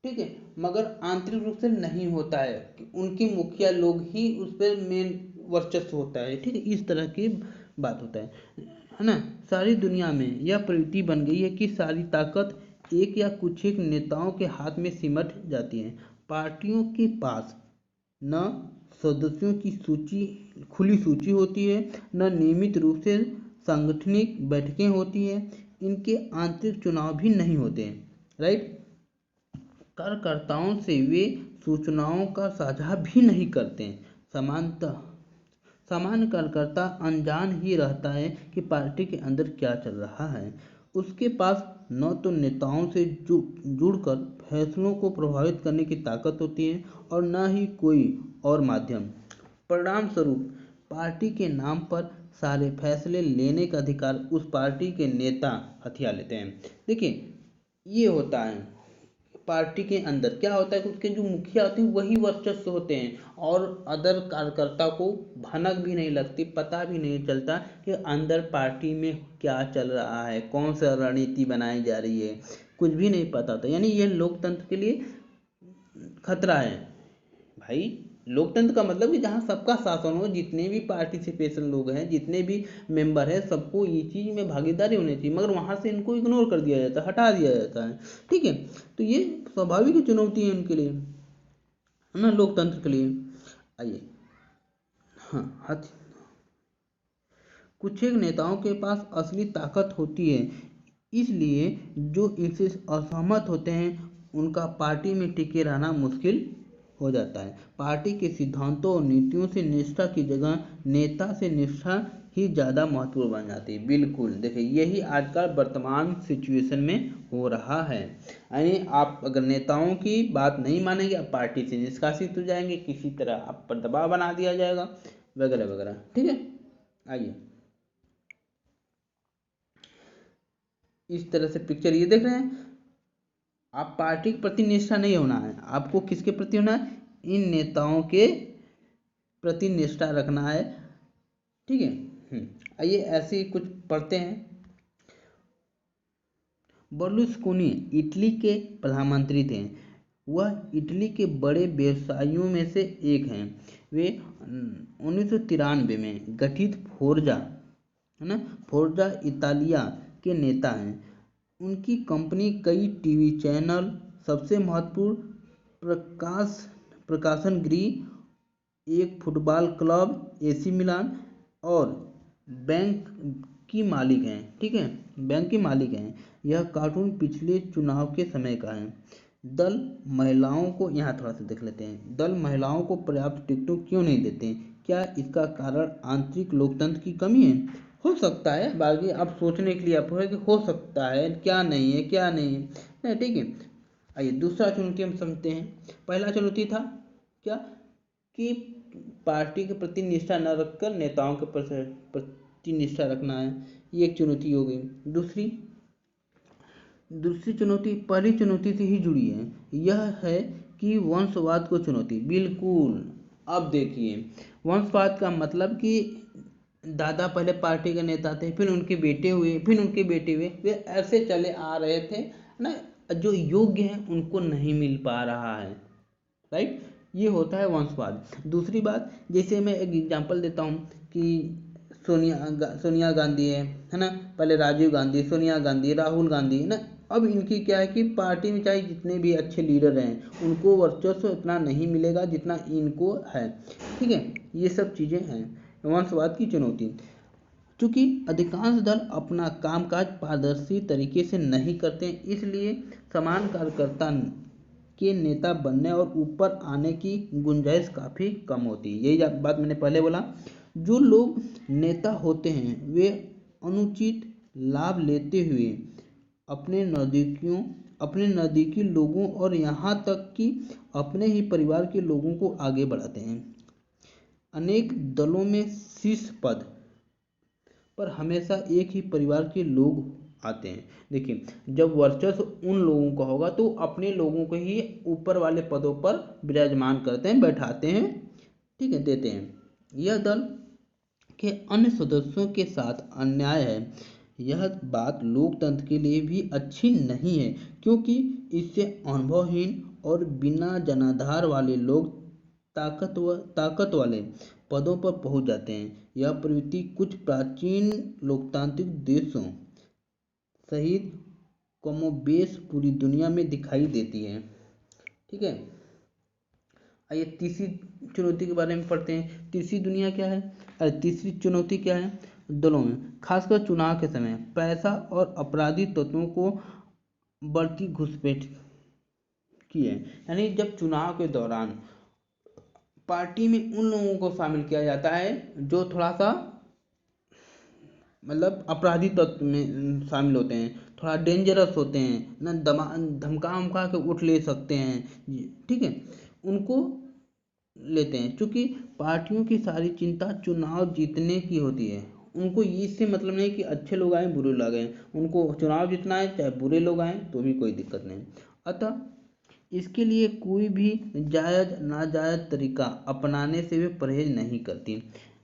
ठीक है, मगर आंतरिक रूप से नहीं होता है कि उनके मुखिया लोग ही उस पर मेन वर्चस्व होता है। ठीक है, इस तरह की बात होता है ना। सारी दुनिया में यह प्रवृत्ति बन गई है कि सारी ताकत एक या कुछ एक नेताओं के हाथ में सिमट जाती है। पार्टियों के पास न सदस्यों की सूची खुली सूची होती है, न नियमित रूप से सांगठनिक बैठकें होती है, इनके आंतरिक चुनाव भी नहीं होते हैं। राइट, कार्यकर्ताओं से वे सूचनाओं का साझा भी नहीं करते हैं। समानतः सामान्य कार्यकर्ता अनजान ही रहता है कि पार्टी के अंदर क्या चल रहा है। उसके पास न तो नेताओं से जुड़कर फैसलों को प्रभावित करने की ताकत होती है और न ही कोई और माध्यम। परिणाम स्वरूप पार्टी के नाम पर सारे फैसले लेने का अधिकार उस पार्टी के नेता हथिया लेते हैं। देखिए, ये होता है पार्टी के अंदर क्या होता है कि उसके जो मुखिया होते हैं वही वर्चस्व होते हैं और अदर कार्यकर्ता को भनक भी नहीं लगती, पता भी नहीं चलता कि अंदर पार्टी में क्या चल रहा है, कौन सा रणनीति बनाई जा रही है, कुछ भी नहीं पता था। यानी ये लोकतंत्र के लिए खतरा है भाई। लोकतंत्र का मतलब कि जहाँ सबका शासन हो, जितने भी पार्टिसिपेशन लोग हैं, जितने भी मेंबर हैं, सबको ये चीज़ में भागीदारी होनी चाहिए, मगर वहाँ से इनको इग्नोर कर दिया जाता है, हटा दिया जाता है। ठीक है, तो ये स्वाभाविक चुनौती है उनके लिए, है ना, लोकतंत्र के लिए। आइए, हाँ, कुछ एक नेताओं के पास असली ताकत होती है, इसलिए जो इनसे असहमत होते हैं उनका पार्टी में टिके रहना मुश्किल हो जाता है। पार्टी के सिद्धांतों और नीतियों से निष्ठा की जगह नेता से निष्ठा ही ज़्यादा महत्वपूर्ण बन जाती है। बिल्कुल, देखिए यही आजकल वर्तमान सिचुएशन में हो रहा है। यानी आप अगर नेताओं की बात नहीं मानेंगे, आप पार्टी से निष्कासित हो जाएंगे, किसी तरह आप पर दबाव बना दिया जाएगा, वगैरह वगैरह। ठीक है, आइए, इस तरह से पिक्चर ये देख रहे हैं। आप पार्टी के प्रति निष्ठा नहीं होना है, आपको किसके प्रति होना है, इन नेताओं के प्रति निष्ठा रखना है। ठीक है, आइए ऐसे ही कुछ पढ़ते हैं। बर्लुस्कोनी इटली के प्रधानमंत्री थे। वह इटली के बड़े व्यवसायियों में से एक हैं। वे 1993 में गठित फोर्जा, है ना, फोर्जा इतालिया के नेता हैं। उनकी कंपनी कई टीवी चैनल, सबसे महत्वपूर्ण प्रकाशन गृह, एक फुटबॉल क्लब एसी मिलान और बैंक की मालिक हैं। ठीक है, बैंक की मालिक हैं। यह कार्टून पिछले चुनाव के समय का है। दल महिलाओं को, यहाँ थोड़ा सा देख लेते हैं, दल महिलाओं को पर्याप्त टिकटों क्यों नहीं देते? क्या इसका कारण आंतरिक लोकतंत्र की कमी है? हो सकता है, बाकी आप सोचने के लिए आपको है कि हो सकता है, क्या नहीं है, क्या नहीं है। ठीक है, आइए दूसरा चुनौती हम समझते हैं। पहला चुनौती था क्या, कि पार्टी के प्रति निष्ठा न रखकर नेताओं के प्रति निष्ठा रखना है, ये एक चुनौती हो गई। दूसरी चुनौती पहली चुनौती से ही जुड़ी है, यह है कि वंशवाद को चुनौती। बिल्कुल, अब देखिए, वंशवाद का मतलब कि दादा पहले पार्टी के नेता थे, फिर उनके बेटे हुए, फिर उनके बेटे हुए, वे ऐसे चले आ रहे थे ना, जो योग्य हैं उनको नहीं मिल पा रहा है। राइट, ये होता है वंशवाद। दूसरी बात, जैसे मैं एक एग्जांपल देता हूँ कि सोनिया गांधी है ना, पहले राजीव गांधी, सोनिया गांधी, राहुल गांधी, है ना। अब इनकी क्या है कि पार्टी में चाहे जितने भी अच्छे लीडर हैं उनको वर्चस्व उतना नहीं मिलेगा जितना इनको है। ठीक है, ये सब चीज़ें हैं वंशवाद की चुनौती। चूँकि अधिकांश दल अपना कामकाज पारदर्शी तरीके से नहीं करते, इसलिए समान कार्यकर्ता के नेता बनने और ऊपर आने की गुंजाइश काफ़ी कम होती है। यही बात मैंने पहले बोला, जो लोग नेता होते हैं वे अनुचित लाभ लेते हुए अपने नज़दीकी लोगों और यहाँ तक कि अपने ही परिवार के लोगों को आगे बढ़ाते हैं। अनेक दलों में शीर्ष पद पर हमेशा एक ही परिवार के लोग आते हैं। देखिए, जब वर्चस्व उन लोगों का होगा तो अपने लोगों को ही ऊपर वाले पदों पर विराजमान करते हैं, बैठाते हैं, ठीक है, देते हैं। यह दल के अन्य सदस्यों के साथ अन्याय है। यह बात लोकतंत्र के लिए भी अच्छी नहीं है, क्योंकि इससे अनुभवहीन और बिना जनाधार वाले लोग ताकत वाले पदों पर पहुंच जाते हैं। यह प्रवृत्ति कुछ प्राचीन लोकतांत्रिक देशों सहित कमोबेश पूरी दुनिया में दिखाई देती है। ठीक है, आइए तीसरी चुनौती के बारे में पढ़ते हैं। तीसरी चुनौती क्या है? दलों में, खासकर चुनाव के समय पैसा और अपराधी तत्वों को बढ़ती घुसपैठ की है। यानी जब चुनाव के दौरान पार्टी में उन लोगों को शामिल किया जाता है जो थोड़ा सा मतलब अपराधी तत्व में शामिल होते हैं, थोड़ा डेंजरस होते हैं ना, धमका वमका के उठ ले सकते हैं, ठीक है, उनको लेते हैं। क्योंकि पार्टियों की सारी चिंता चुनाव जीतने की होती है। उनको इससे मतलब नहीं कि अच्छे लोग आए बुरे लोग आए, उनको चुनाव जीतना है, चाहे बुरे लोग आए तो भी कोई दिक्कत नहीं। अतः इसके लिए कोई भी जायज़ नाजायज़ तरीका अपनाने से वे परहेज नहीं करती।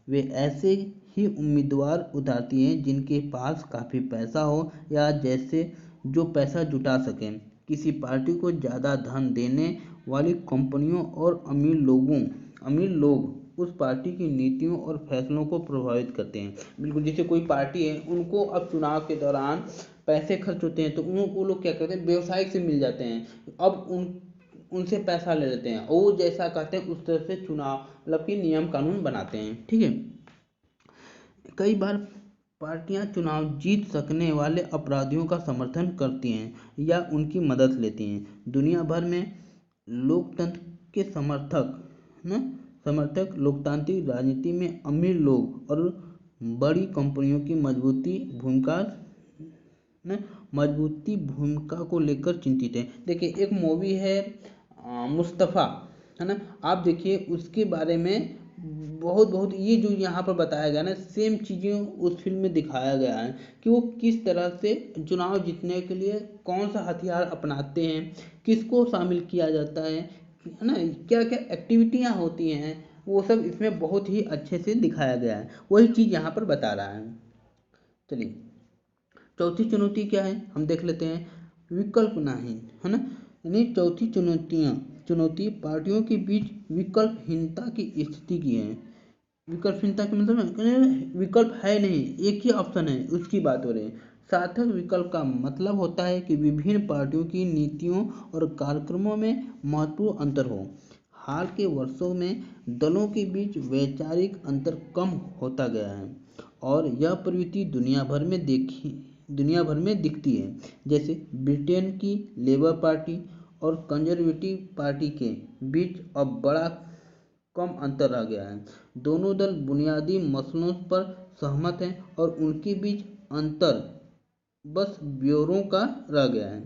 वे ऐसे ही उम्मीदवार उतारती हैं जिनके पास काफ़ी पैसा हो या जैसे जो पैसा जुटा सकें। किसी पार्टी को ज़्यादा धन देने वाली कंपनियों और अमीर लोग उस पार्टी की नीतियों और फैसलों को प्रभावित करते हैं। बिल्कुल, जैसे कोई पार्टी है, उनको अब चुनाव के दौरान पैसे खर्च होते हैं तो वो लोग क्या करते हैं, व्यवसायिक से मिल जाते हैं। अब उनसे पैसा ले लेते हैं और वो जैसा कहते हैं उस तरह से चुनाव मतलब कि नियम कानून बनाते हैं। ठीक है, कई बार पार्टियां चुनाव जीत सकने वाले अपराधियों का समर्थन करती हैं या उनकी मदद लेती हैं। दुनिया भर में लोकतंत्र के समर्थक लोकतांत्रिक राजनीति में अमीर लोग और बड़ी कंपनियों की मजबूती भूमिका को लेकर चिंतित है। देखिए, एक मूवी है मुस्तफ़ा, है ना, आप देखिए उसके बारे में बहुत ये जो यहाँ पर बताया गया ना, सेम चीज़ें उस फिल्म में दिखाया गया है कि वो किस तरह से चुनाव जीतने के लिए कौन सा हथियार अपनाते हैं, किसको शामिल किया जाता है ना, क्या क्या एक्टिविटियाँ होती हैं, वो सब इसमें बहुत ही अच्छे से दिखाया गया है। वही चीज़ यहाँ पर बता रहा है। चलिए, चौथी चुनौती क्या है हम देख लेते हैं। विकल्प नहीं, है ना, यानी चौथी चुनौती पार्टियों के बीच विकल्पहीनता की स्थिति की है। विकल्पहीनता के मतलब विकल्प है नहीं, एक ही ऑप्शन है, उसकी बात हो रही है। सार्थक विकल्प का मतलब होता है कि विभिन्न पार्टियों की नीतियों और कार्यक्रमों में महत्वपूर्ण अंतर हो। हाल के वर्षों में दलों के बीच वैचारिक अंतर कम होता गया है और यह प्रवृत्ति दुनिया भर में दिखती है। जैसे ब्रिटेन की लेबर पार्टी और कंजर्वेटिव पार्टी के बीच अब बड़ा कम अंतर रह गया है। दोनों दल बुनियादी मसलों पर सहमत हैं और उनके बीच अंतर बस ब्यौरों का रह गया है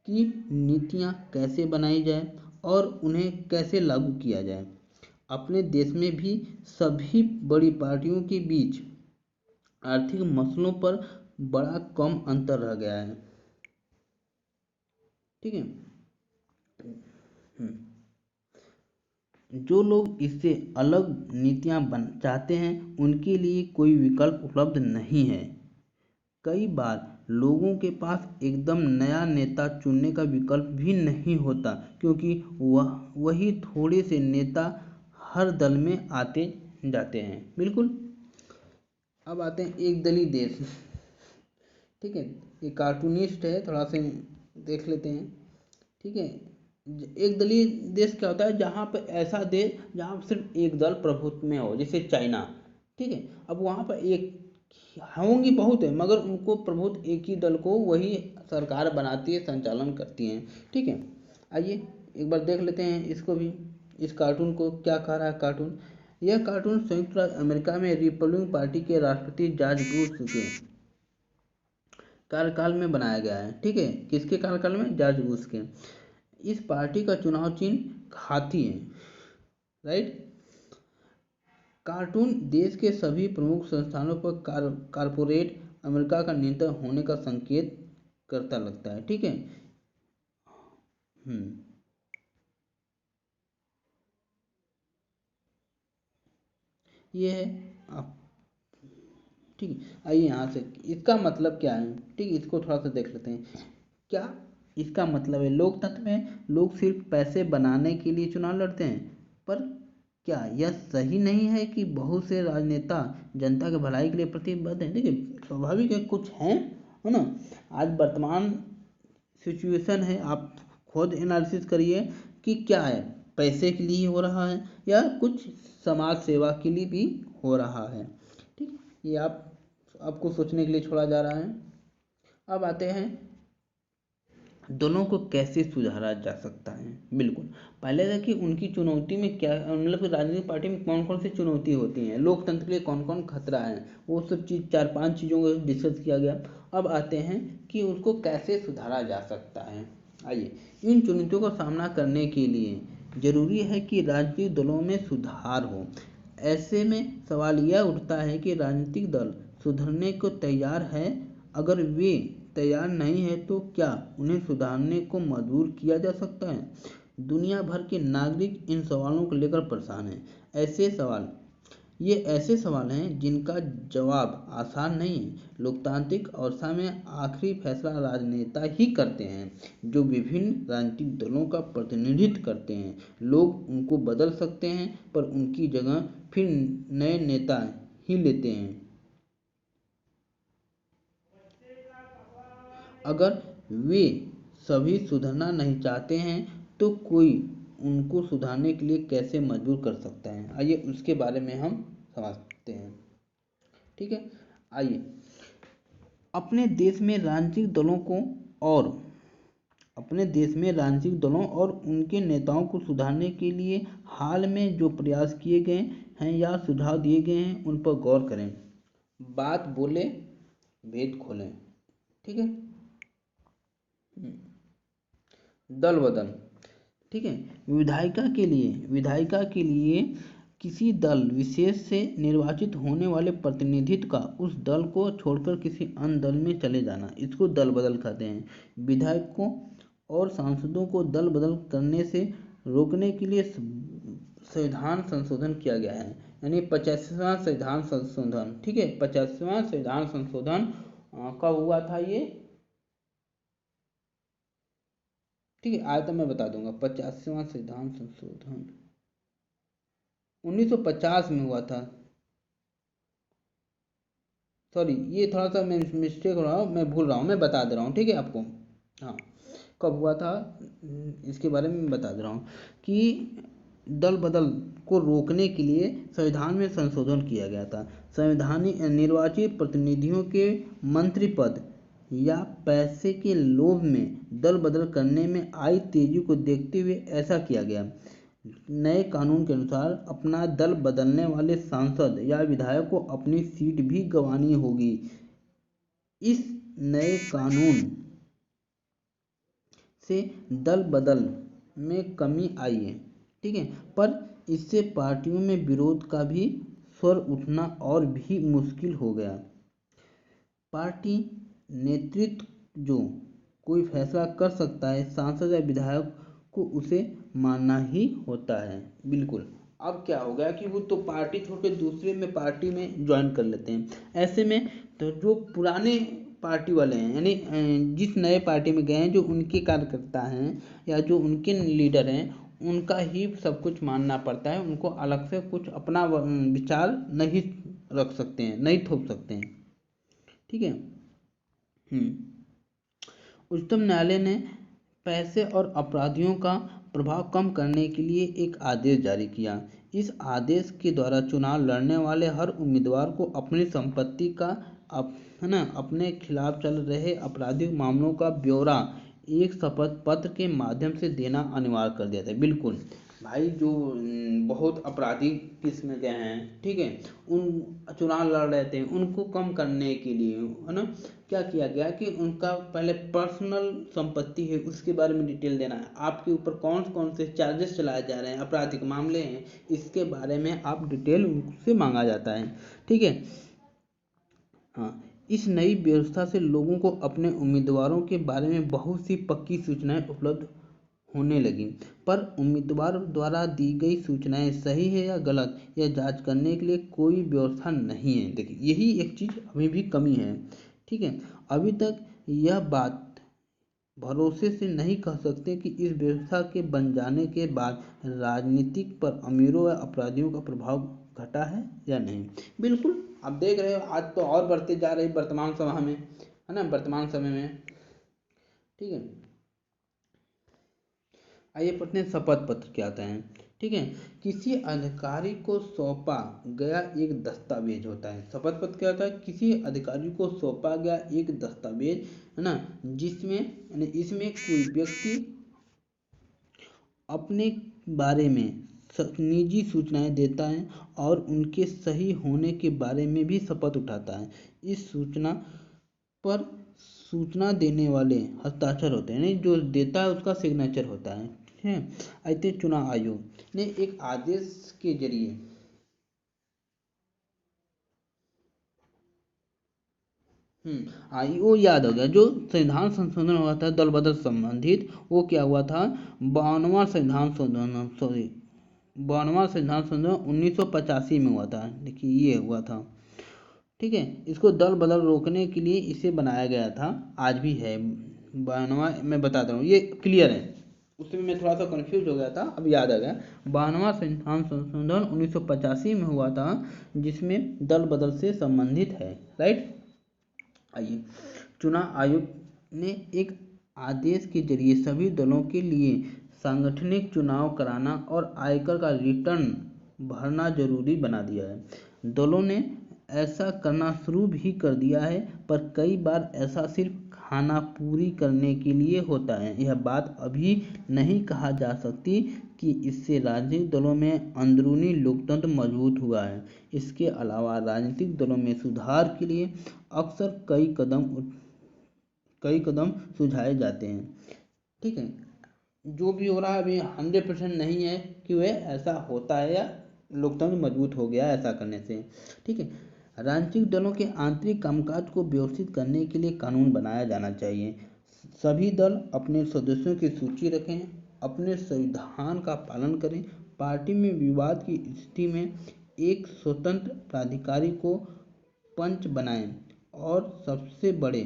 कि नीतियाँ कैसे बनाई जाए और उन्हें कैसे लागू किया जाए। अपने देश में भी सभी बड़ी पार्टियों के बीच आर्थिक मसलों पर बड़ा कम अंतर रह गया है। ठीक है, जो लोग इससे अलग नीतियां चाहते हैं उनके लिए कोई विकल्प उपलब्ध नहीं है। कई बार लोगों के पास एकदम नया नेता चुनने का विकल्प भी नहीं होता, क्योंकि वही थोड़े से नेता हर दल में आते जाते हैं। बिल्कुल, अब आते हैं एक दलीय देश। ठीक है, ये कार्टूनिस्ट है, थोड़ा सा देख लेते हैं। ठीक है, एक दलीय देश क्या होता है, जहाँ पर ऐसा देश जहाँ सिर्फ एक दल प्रभुत्व में हो, जैसे चाइना। ठीक है, अब वहाँ पर एक होंगी बहुत है, मगर उनको प्रभुत्व एक ही दल को वही सरकार बनाती है, संचालन करती है। ठीक है, आइए एक बार देख लेते हैं इसको भी, इस कार्टून को क्या कह रहा है कार्टून। यह कार्टून संयुक्त राज्य अमेरिका में रिपब्लिकन पार्टी के राष्ट्रपति जॉर्ज बुश के कार्यकाल में बनाया गया है। ठीक है, किसके कार्यकाल में? जॉर्ज बुश के। इस पार्टी का चुनाव चिन्ह हाथी है। राइट, कार्टून देश के सभी प्रमुख संस्थानों पर कारपोरेट अमेरिका का नियंत्रण होने का संकेत करता लगता है। ठीक है, ये है आप। ठीक है, आइए यहाँ से इसका मतलब क्या है, ठीक है, इसको थोड़ा सा देख लेते हैं। क्या इसका मतलब है लोकतंत्र में लोग सिर्फ पैसे बनाने के लिए चुनाव लड़ते हैं। पर क्या यह सही नहीं है कि बहुत से राजनेता जनता के भलाई के लिए प्रतिबद्ध हैं? देखिए, स्वाभाविक है, कुछ हैं, है ना। आज वर्तमान सिचुएशन है, आप खुद एनालिसिस करिए कि क्या है, पैसे के लिए हो रहा है या कुछ समाज सेवा के लिए भी हो रहा है। ठीक, ये आपको सोचने के लिए छोड़ा जा रहा है। अब आते हैं दलों को कैसे सुधारा जा सकता है। बिल्कुल, पहले था कि उनकी चुनौती में क्या, मतलब राजनीतिक पार्टी में कौन कौन सी चुनौती होती हैं, लोकतंत्र के लिए कौन कौन खतरा है, वो सब चीज़ 4-5 चीज़ों को डिस्कस किया गया। अब आते हैं कि उसको कैसे सुधारा जा सकता है। आइए, इन चुनौतियों का सामना करने के लिए जरूरी है कि राजनीतिक दलों में सुधार हो। ऐसे में सवाल यह उठता है कि राजनीतिक दल सुधरने को तैयार है? अगर वे तैयार नहीं है तो क्या उन्हें सुधारने को मजबूर किया जा सकता है? दुनिया भर के नागरिक इन सवालों को लेकर परेशान हैं। ये ऐसे सवाल हैं जिनका जवाब आसान नहीं है। लोकतांत्रिक अवस्था में आखिरी फैसला राजनेता ही करते हैं, जो विभिन्न राजनीतिक दलों का प्रतिनिधित्व करते हैं। लोग उनको बदल सकते हैं, पर उनकी जगह फिर नए नेता ही लेते हैं। अगर वे सभी सुधरना नहीं चाहते हैं तो कोई उनको सुधारने के लिए कैसे मजबूर कर सकता है? आइए उसके बारे में हम समझते हैं। ठीक है, आइए, अपने देश में राजनीतिक दलों को और अपने देश में राजनीतिक दलों और उनके नेताओं को सुधारने के लिए हाल में जो प्रयास किए गए हैं या सुझाव दिए गए हैं, उन पर गौर करें। बात बोले, भेद खोलें। ठीक है, दल बदल। ठीक है, विधायिका के लिए किसी दल विशेष से निर्वाचित होने वाले प्रतिनिधित्व का उस दल को छोड़कर किसी अन्य दल में चले जाना, इसको दल बदल कहते हैं। विधायकों और सांसदों को दल बदल करने से रोकने के लिए संविधान संशोधन किया गया है, यानी 85वां संविधान संशोधन। ठीक है, 85वां संविधान संशोधन कब हुआ था ये? ठीक है, आज तो मैं बता दूंगा। 85वां संविधान संशोधन 1950 में हुआ था। सॉरी, ये थोड़ा सा मैं मिस्टेक हो रहा हूँ, मैं भूल रहा हूँ, मैं बता दे रहा हूँ। ठीक है आपको, हाँ, कब हुआ था इसके बारे में मैं बता दे रहा हूँ कि दल बदल को रोकने के लिए संविधान में संशोधन किया गया था। संवैधानिक निर्वाचित प्रतिनिधियों के मंत्री पद या पैसे के लोभ में दल बदल करने में आई तेजी को देखते हुए ऐसा किया गया। नए कानून के अनुसार अपना दल बदलने वाले सांसद या विधायक को अपनी सीट भी गंवानी होगी। इस नए कानून से दल बदल में कमी आई है। ठीक है, पर इससे पार्टियों में विरोध का भी स्वर उठना और भी मुश्किल हो गया। पार्टी नेतृत्व जो कोई फैसला कर सकता है, सांसद या विधायक को उसे मानना ही होता है। बिल्कुल, अब क्या हो गया कि वो तो पार्टी छोड़ के दूसरे में पार्टी में ज्वाइन कर लेते हैं। ऐसे में तो जो पुराने पार्टी वाले हैं, यानी जिस नए पार्टी में गए हैं, जो उनके कार्यकर्ता हैं या जो उनके लीडर हैं, उनका ही सब कुछ मानना पड़ता है। उनको अलग से कुछ अपना विचार नहीं रख सकते हैं, नहीं थोप सकते हैं। ठीक है, उच्चतम न्यायालय ने पैसे और अपराधियों का प्रभाव कम करने के लिए एक आदेश जारी किया। इस आदेश के द्वारा चुनाव लड़ने वाले हर उम्मीदवार को अपनी संपत्ति का अपने खिलाफ चल रहे आपराधिक मामलों का ब्यौरा एक शपथ पत्र के माध्यम से देना अनिवार्य कर दिया था। बिल्कुल भाई, जो बहुत आपराधिक किस्म के हैं, ठीक है, उन चुनाव लड़ रहे थे, उनको कम करने के लिए, है ना, क्या किया गया कि उनका पहले पर्सनल संपत्ति है उसके बारे में डिटेल देना है। आपके ऊपर कौन कौन से चार्जेस चलाए जा रहे हैं, आपराधिक मामले हैं, इसके बारे में आप डिटेल उनसे मांगा जाता है। ठीक है, हाँ, इस नई व्यवस्था से लोगों को अपने उम्मीदवारों के बारे में बहुत सी पक्की सूचनाएं उपलब्ध होने लगी। पर उम्मीदवार द्वारा दी गई सूचनाएं सही है या गलत, यह जांच करने के लिए कोई व्यवस्था नहीं है। देखिए, यही एक चीज़ अभी भी कमी है। ठीक है, अभी तक यह बात भरोसे से नहीं कह सकते कि इस व्यवस्था के बन जाने के बाद राजनीतिक पर अमीरों व अपराधियों का प्रभाव घटा है या नहीं। बिल्कुल, आप देख रहे हो आज तो और बढ़ते जा रही वर्तमान समय में, है ना, वर्तमान समय में। ठीक है, आइए पढ़ते हैं शपथ पत्र क्या होता है। ठीक है, किसी अधिकारी को सौंपा गया एक दस्तावेज होता है। शपथ पत्र क्या होता है? किसी अधिकारी को सौंपा गया एक दस्तावेज, है ना, जिसमें यानी इसमें कोई व्यक्ति अपने बारे में निजी सूचनाएं देता है और उनके सही होने के बारे में भी शपथ उठाता है। इस सूचना पर सूचना देने वाले हस्ताक्षर होते हैं, नहीं जो देता है उसका सिग्नेचर होता है। ठीक है, आते चुनाव आयोग ने एक आदेश के जरिए वो याद हो गया, जो संविधान संशोधन हुआ था दल बदल संबंधित, वो क्या हुआ था? 52वां संविधान संशोधन, सॉरी 52वां संविधान संशोधन 1985 में हुआ था। देखिए ये हुआ था। ठीक है, इसको दल बदल रोकने के लिए इसे बनाया गया था, आज भी है। 52वां मैं बताता हूँ, ये क्लियर है, उसमें मैं थोड़ा सा कंफ्यूज हो गया था, अब याद आ गया। 52वां संविधान संशोधन 1985 में हुआ था, जिसमें दल बदल से संबंधित है। राइट, आइए, चुनाव आयोग ने एक आदेश के जरिए सभी दलों के लिए सांगठनिक चुनाव कराना और आयकर का रिटर्न भरना जरूरी बना दिया है। दलों ने ऐसा करना शुरू भी कर दिया है, पर कई बार ऐसा सिर्फ खाना पूरी करने के लिए होता है। यह बात अभी नहीं कहा जा सकती कि इससे राजनीतिक दलों में अंदरूनी लोकतंत्र मजबूत हुआ है। इसके अलावा राजनीतिक दलों में सुधार के लिए अक्सर कई कदम सुझाए जाते हैं। ठीक है, जो भी हो रहा है अभी 100% नहीं है कि वह ऐसा होता है या लोकतंत्र मजबूत हो गया ऐसा करने से। ठीक है, राजनीतिक दलों के आंतरिक कामकाज को व्यवस्थित करने के लिए कानून बनाया जाना चाहिए। सभी दल अपने सदस्यों की सूची रखें, अपने संविधान का पालन करें, पार्टी में विवाद की स्थिति में एक स्वतंत्र प्राधिकारी को पंच बनाएं और सबसे बड़े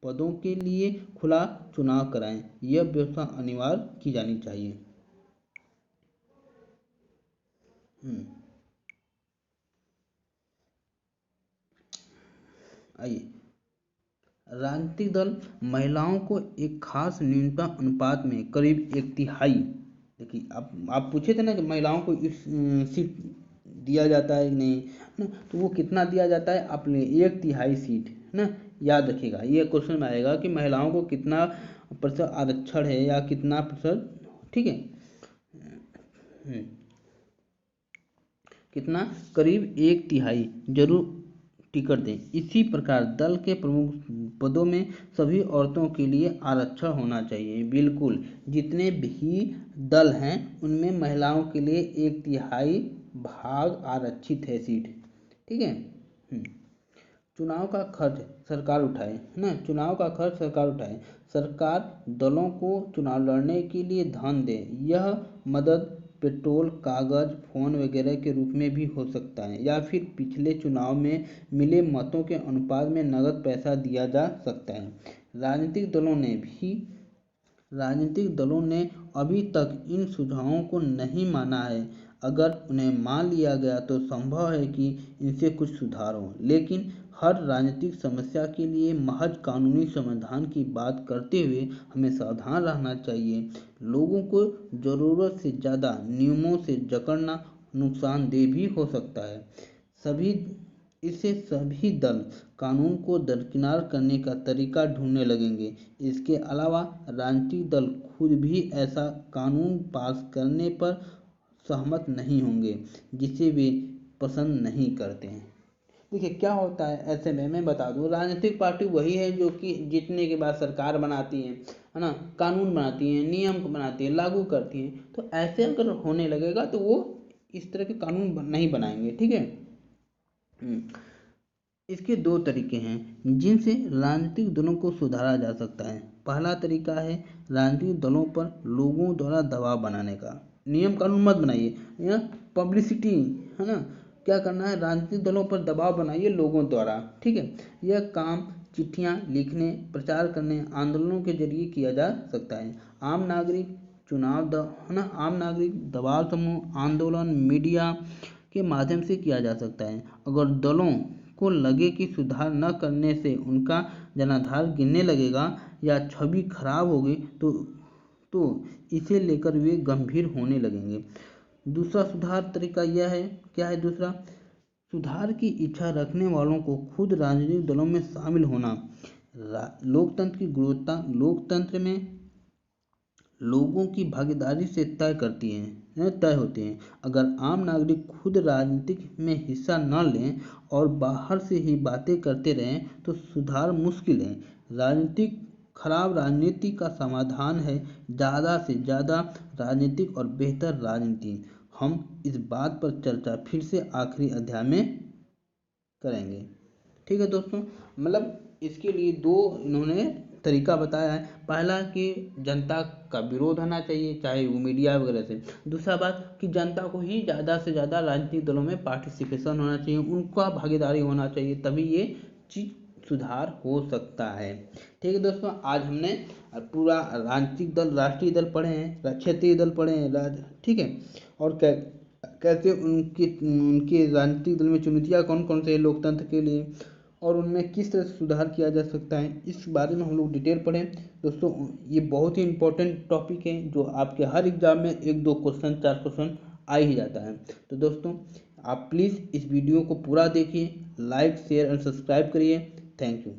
पदों के लिए खुला चुनाव कराएं। यह व्यवस्था अनिवार्य की जानी चाहिए। आइए, राजनीतिक दल महिलाओं को एक खास न्यूनतम अनुपात में करीब 1/3, देखिए आप पूछे थे ना कि महिलाओं को इस सीट दिया जाता है कि नहीं, है ना, तो वो कितना दिया जाता है, अपने 1/3 सीट, है ना, याद रखिएगा। ये क्वेश्चन में आएगा कि महिलाओं को कितना प्रतिशत आरक्षण है या कितना प्रतिशत। ठीक है, कितना, करीब 1/3 जरूर टिकट दें। इसी प्रकार दल के प्रमुख पदों में सभी औरतों के लिए आरक्षण होना चाहिए। बिल्कुल, जितने भी दल हैं उनमें महिलाओं के लिए 1/3 भाग आरक्षित है सीट। ठीक है, चुनाव का खर्च सरकार उठाए, है ना, चुनाव का खर्च सरकार उठाए। सरकार दलों को चुनाव लड़ने के लिए धन दे। यह मदद पेट्रोल, कागज, फोन वगैरह के रूप में भी हो सकता है, या फिर पिछले चुनाव में मिले मतों के अनुपात में नगद पैसा दिया जा सकता है। राजनीतिक दलों ने अभी तक इन सुझावों को नहीं माना है। अगर उन्हें मान लिया गया तो संभव है कि इनसे कुछ सुधार हो, लेकिन हर राजनीतिक समस्या के लिए महज कानूनी समाधान की बात करते हुए हमें सावधान रहना चाहिए। लोगों को ज़रूरत से ज़्यादा नियमों से जकड़ना नुकसानदेह भी हो सकता है। सभी दल कानून को दरकिनार करने का तरीका ढूंढने लगेंगे। इसके अलावा राजनीतिक दल खुद भी ऐसा कानून पास करने पर सहमत नहीं होंगे जिसे वे पसंद नहीं करते हैं। देखिए क्या होता है ऐसे में, मैं बता दूं, राजनीतिक पार्टी वही है जो कि जीतने के बाद सरकार बनाती है ना, कानून बनाती है, नियम बनाती है, लागू करती है। तो ऐसे अगर होने लगेगा तो वो इस तरह के कानून नहीं बनाएंगे। ठीक है, इसके दो तरीके हैं जिनसे राजनीतिक दलों को सुधारा जा सकता है। पहला तरीका है राजनीतिक दलों पर लोगों द्वारा दबाव बनाने का। नियम कानून मत बनाइए, या पब्लिसिटी, है ना, क्या करना है, राजनीतिक दलों पर दबाव बनाइए लोगों द्वारा। ठीक है, यह काम चिट्ठियाँ लिखने, प्रचार करने, आंदोलनों के जरिए किया जा सकता है। आम नागरिक आम नागरिक दबाव समूह, आंदोलन, मीडिया के माध्यम से किया जा सकता है। अगर दलों को लगे कि सुधार न करने से उनका जनाधार गिरने लगेगा या छवि खराब होगी तो इसे लेकर वे गंभीर होने लगेंगे। दूसरा सुधार तरीका यह है, क्या है दूसरा? सुधार की इच्छा रखने वालों को खुद राजनीतिक दलों में शामिल होना। लोकतंत्र की गुणवत्ता लोकतंत्र में लोगों की भागीदारी से तय होती हैं। अगर आम नागरिक खुद राजनीति में हिस्सा न लें और बाहर से ही बातें करते रहें तो सुधार मुश्किल है। खराब राजनीति का समाधान है ज़्यादा से ज़्यादा राजनीतिक और बेहतर राजनीति। हम इस बात पर चर्चा फिर से आखिरी अध्याय में करेंगे। ठीक है दोस्तों, मतलब इसके लिए दो इन्होंने तरीका बताया है। पहला कि जनता का विरोध होना चाहिए, चाहे वो मीडिया वगैरह से। दूसरा बात कि जनता को ही ज़्यादा से ज़्यादा राजनीतिक दलों में पार्टिसिपेशन होना चाहिए, उनका भागीदारी होना चाहिए, तभी ये चीज़ सुधार हो सकता है। ठीक है दोस्तों, आज हमने पूरा राजनीतिक दल, राष्ट्रीय दल पढ़े हैं, क्षेत्रीय दल पढ़े हैं, ठीक है, और कैसे उनके राजनीतिक दल में चुनौतियाँ कौन कौन से हैं लोकतंत्र के लिए और उनमें किस तरह से सुधार किया जा सकता है, इस बारे में हम लोग डिटेल पढ़ें। दोस्तों ये बहुत ही इम्पोर्टेंट टॉपिक है जो आपके हर एग्जाम में 1-2 क्वेश्चन 4 क्वेश्चन आ ही जाता है। तो दोस्तों आप प्लीज़ इस वीडियो को पूरा देखिए, लाइक शेयर एंड सब्सक्राइब करिए। Thank you.